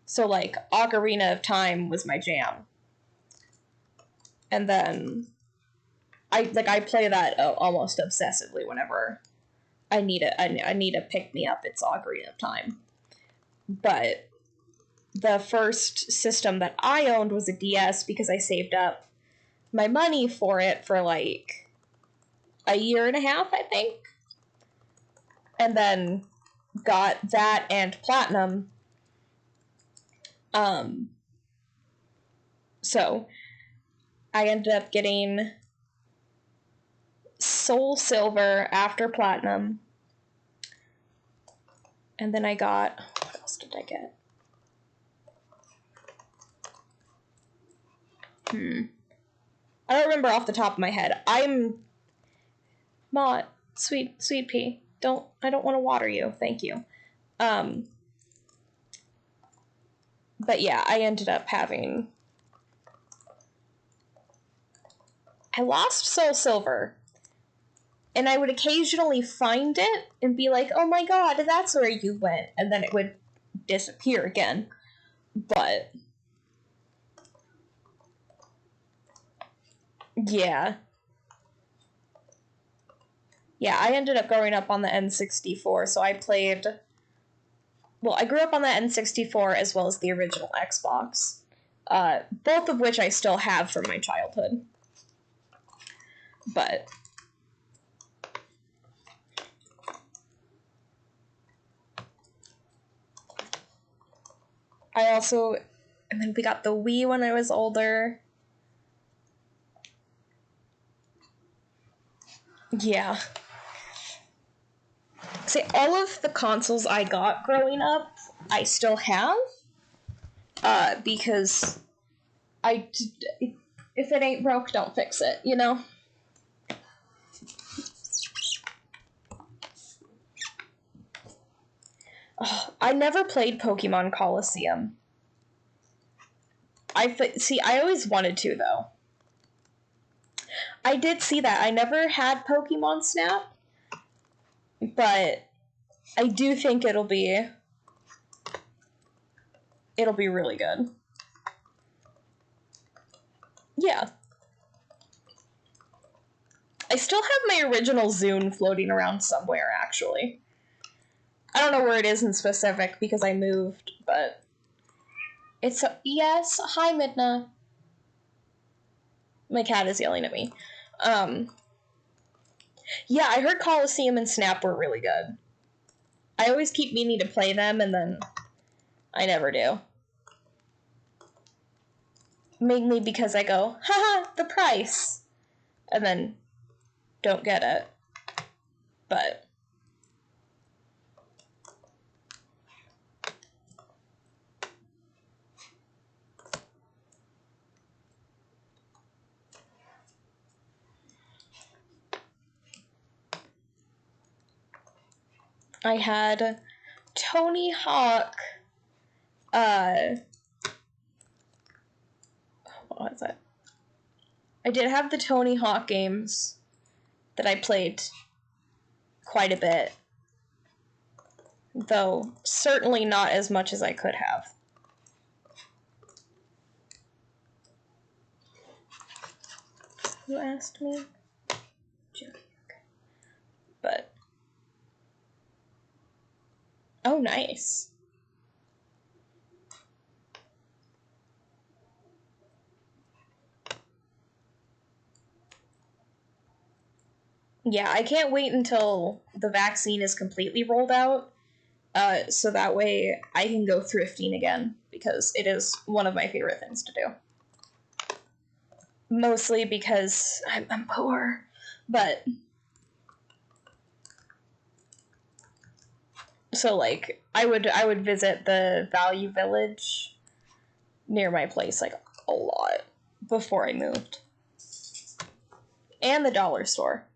[SPEAKER 1] So, like, Ocarina of Time was my jam. And then... I play that almost obsessively whenever I need a pick-me-up. It's Ocarina of Time. But the first system that I owned was a DS because I saved up my money for it for, like, a year and a half, I think. And then got that and Platinum. So I ended up getting Soul Silver after Platinum. And then I got... What else did I get? I don't remember off the top of my head. Mott, sweet pea. I don't want to water you. Thank you. But yeah, I ended up having... I lost Soul Silver. And I would occasionally find it and be like, oh my god, that's where you went. And then it would disappear again. But... yeah. Yeah, I ended up growing up on the N64, so I played... Well, I grew up on the N64 as well as the original Xbox. Both of which I still have from my childhood. But... I also... And then we got the Wii when I was older. Yeah. See, all of the consoles I got growing up, I still have. Because if it ain't broke, don't fix it, you know? Oh, I never played Pokemon Coliseum. I always wanted to, though. I did see that. I never had Pokemon Snap, but I do think it'll be really good. Yeah. I still have my original Zune floating around somewhere, actually. I don't know where it is in specific because I moved, but it's yes. Hi, Midna. My cat is yelling at me. Yeah, I heard Coliseum and Snap were really good. I always keep meaning to play them, and then I never do. mainly because I go, haha, the price, and then don't get it. But I had Tony Hawk, what was it? I did have the Tony Hawk games that I played quite a bit, though certainly not as much as I could have. Who asked me? Jody, okay. But, oh, nice. Yeah, I can't wait until the vaccine is completely rolled out, so that way I can go thrifting again, because it is one of my favorite things to do. Mostly because I'm poor, but... So, like, I would visit the Value Village near my place, like, a lot before I moved. And the dollar store.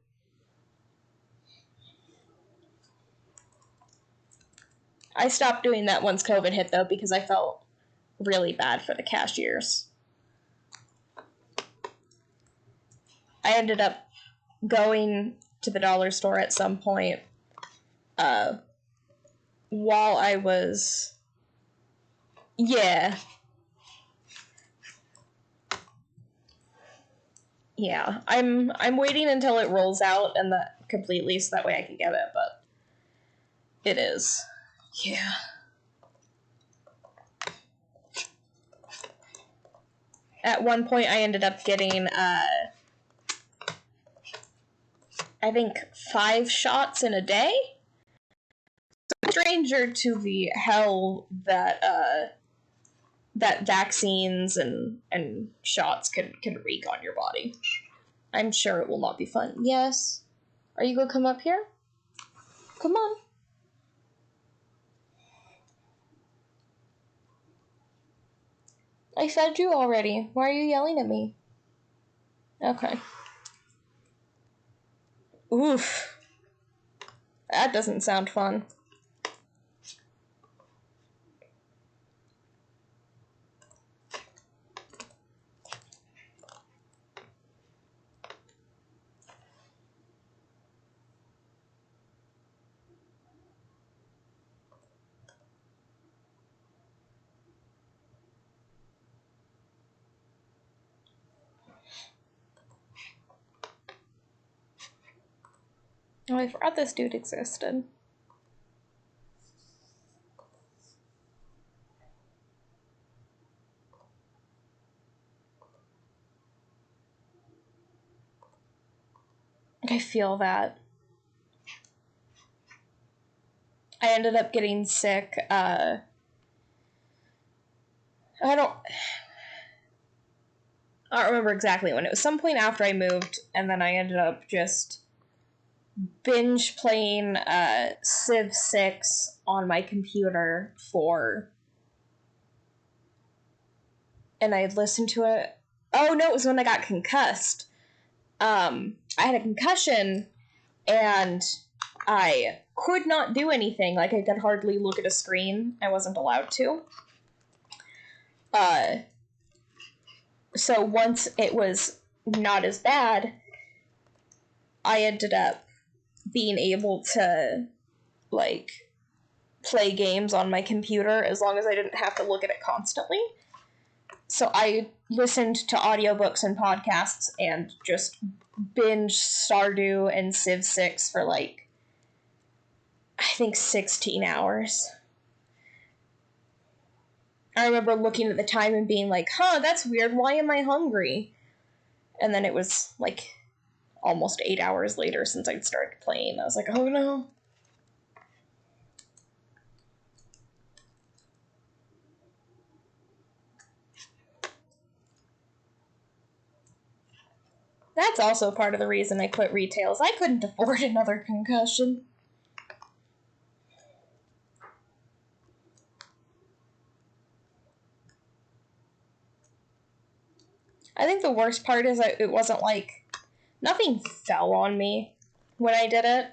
[SPEAKER 1] I stopped doing that once COVID hit, though, because I felt really bad for the cashiers. I ended up going to the dollar store at some point while I was... Yeah. Yeah. I'm waiting until it rolls out and that completely so that way I can get it, but it is. Yeah. At one point I ended up getting I think 5 shots in a day. Stranger to the hell that that vaccines and shots can wreak on your body. I'm sure it will not be fun. Yes. Are you gonna come up here? Come on. I fed you already. Why are you yelling at me? Okay. Oof. That doesn't sound fun. Oh, I forgot this dude existed. I feel that. I ended up getting sick, I don't remember exactly when. It was some point after I moved, and then I ended up just binge playing Civ 6 on my computer and I had listened to it. Oh no, it was when I got concussed. I had a concussion, and I could not do anything. Like, I could hardly look at a screen. I wasn't allowed to. So once it was not as bad, I ended up being able to, like, play games on my computer as long as I didn't have to look at it constantly. So I listened to audiobooks and podcasts and just binge Stardew and Civ 6 for, like, I think 16 hours. I remember looking at the time and being like, huh, that's weird, why am I hungry? And then it was, like, almost 8 hours later since I'd started playing. I was like, oh no. That's also part of the reason I quit retails. I couldn't afford another concussion. I think the worst part is that it wasn't like... Nothing fell on me when I did it.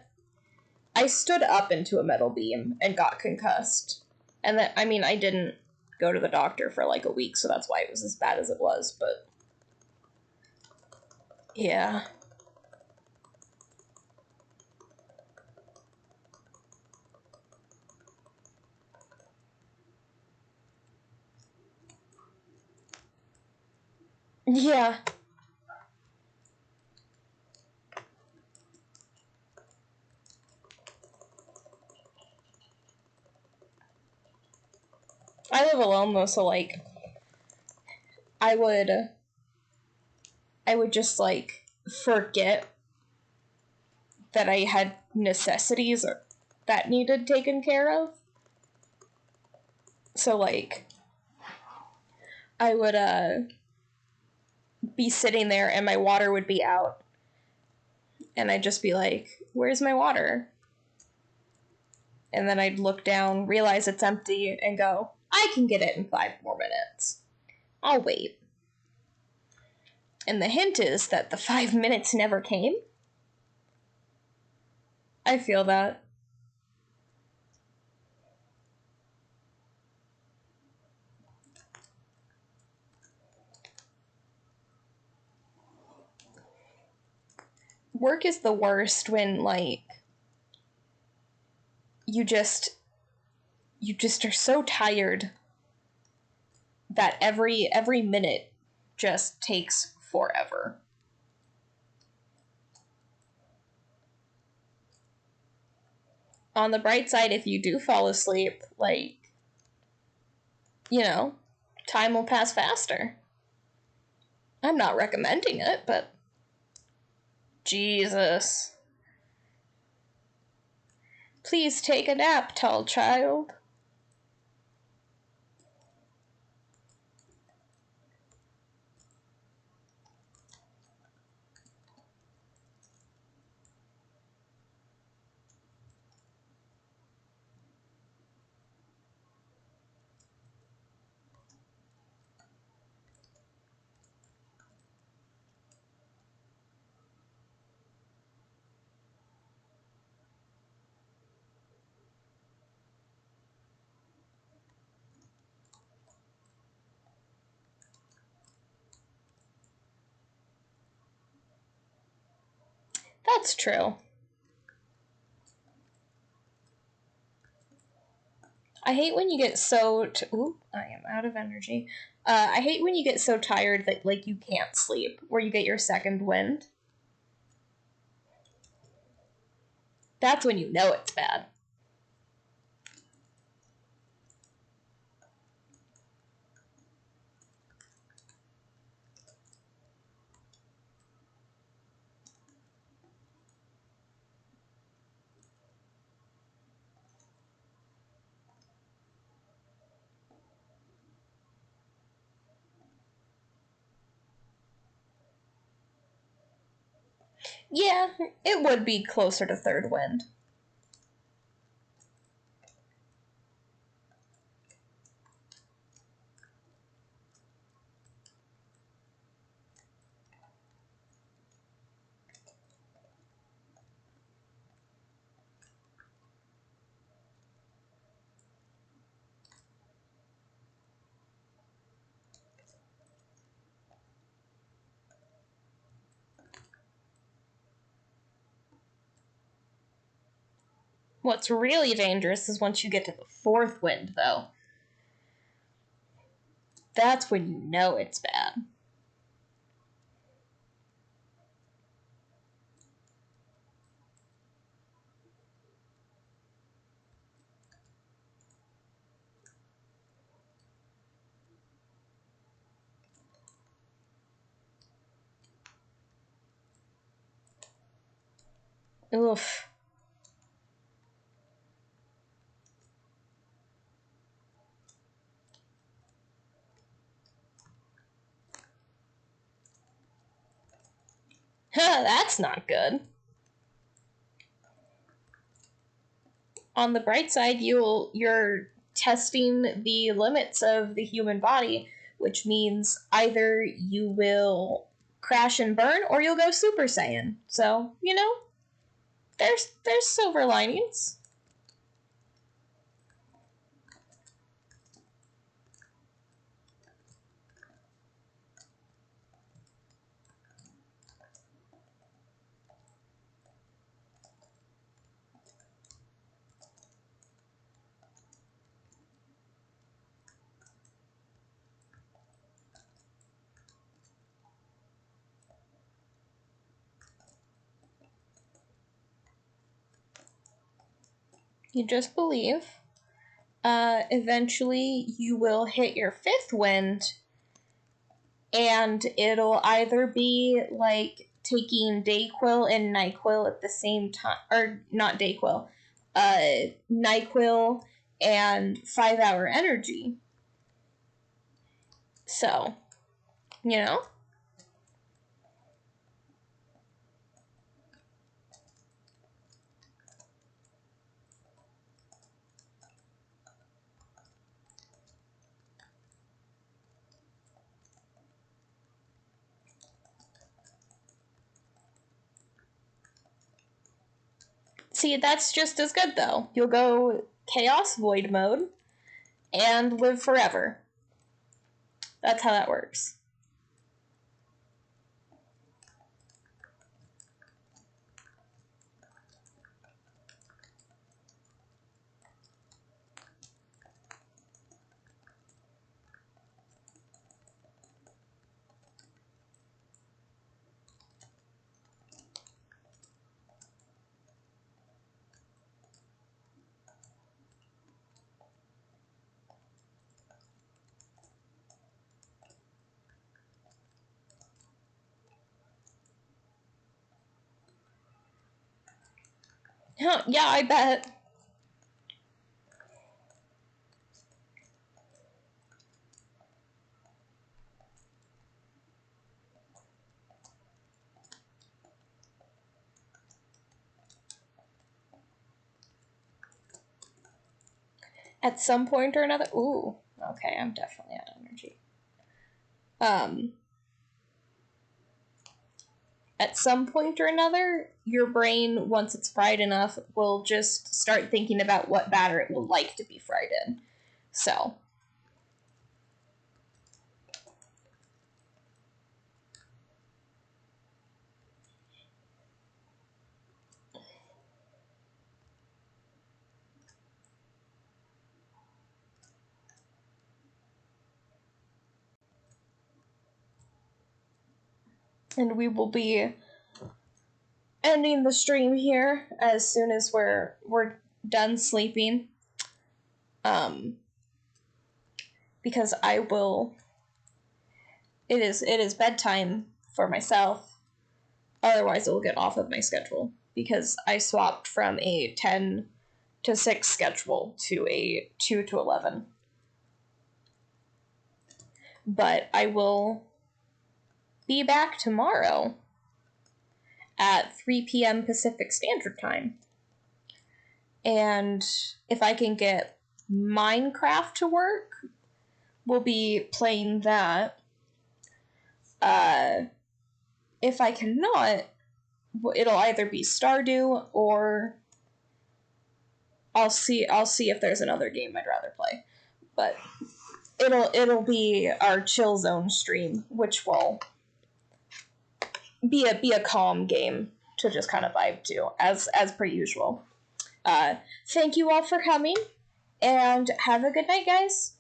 [SPEAKER 1] I stood up into a metal beam and got concussed. And that, I mean, I didn't go to the doctor for like a week, so that's why it was as bad as it was, but... Yeah. Yeah. I live alone though, so like I would just like forget that I had necessities or that needed taken care of. So like I would be sitting there and my water would be out. And I'd just be like, "Where's my water?" And then I'd look down, realize it's empty, and go, "I can get it in 5 more minutes. I'll wait." And the hint is that the 5 minutes never came. I feel that. Work is the worst when, like, you just are so tired that every minute just takes forever. On the bright side, if you do fall asleep, like, you know, time will pass faster. I'm not recommending it, but Jesus. Please take a nap, tall child. That's true. I hate when you get so... Ooh, I am out of energy. I hate when you get so tired that, like, you can't sleep, where you get your second wind. That's when you know it's bad. Yeah, it would be closer to third wind. What's really dangerous is once you get to the fourth wind, though. That's when you know it's bad. Oof. That's not good. On the bright side, you're testing the limits of the human body, which means either you will crash and burn or you'll go Super Saiyan. So, there's silver linings. You just believe. Eventually, you will hit your 5th wind, and it'll either be like taking Dayquil and NyQuil at the same time, or not Dayquil, NyQuil and 5-hour energy. So, See, that's just as good, though. You'll go Chaos Void mode and live forever. That's how that works. Yeah, I bet. At some point or another. Ooh, okay, I'm definitely out of energy. At some point or another, your brain, once it's fried enough, will just start thinking about what batter it will like to be fried in. So. And we will be ending the stream here as soon as we're done sleeping. Because I will. It is bedtime for myself. Otherwise, it will get off of my schedule because I swapped from a 10 to 6 schedule to a 2 to 11. But I will be back tomorrow at 3 p.m. Pacific Standard Time. And if I can get Minecraft to work, we'll be playing that. If I cannot, it'll either be Stardew or I'll see if there's another game I'd rather play. But it'll be our Chill Zone stream, which will be a calm game to just kind of vibe to, as per usual. Thank you all for coming, and have a good night, guys.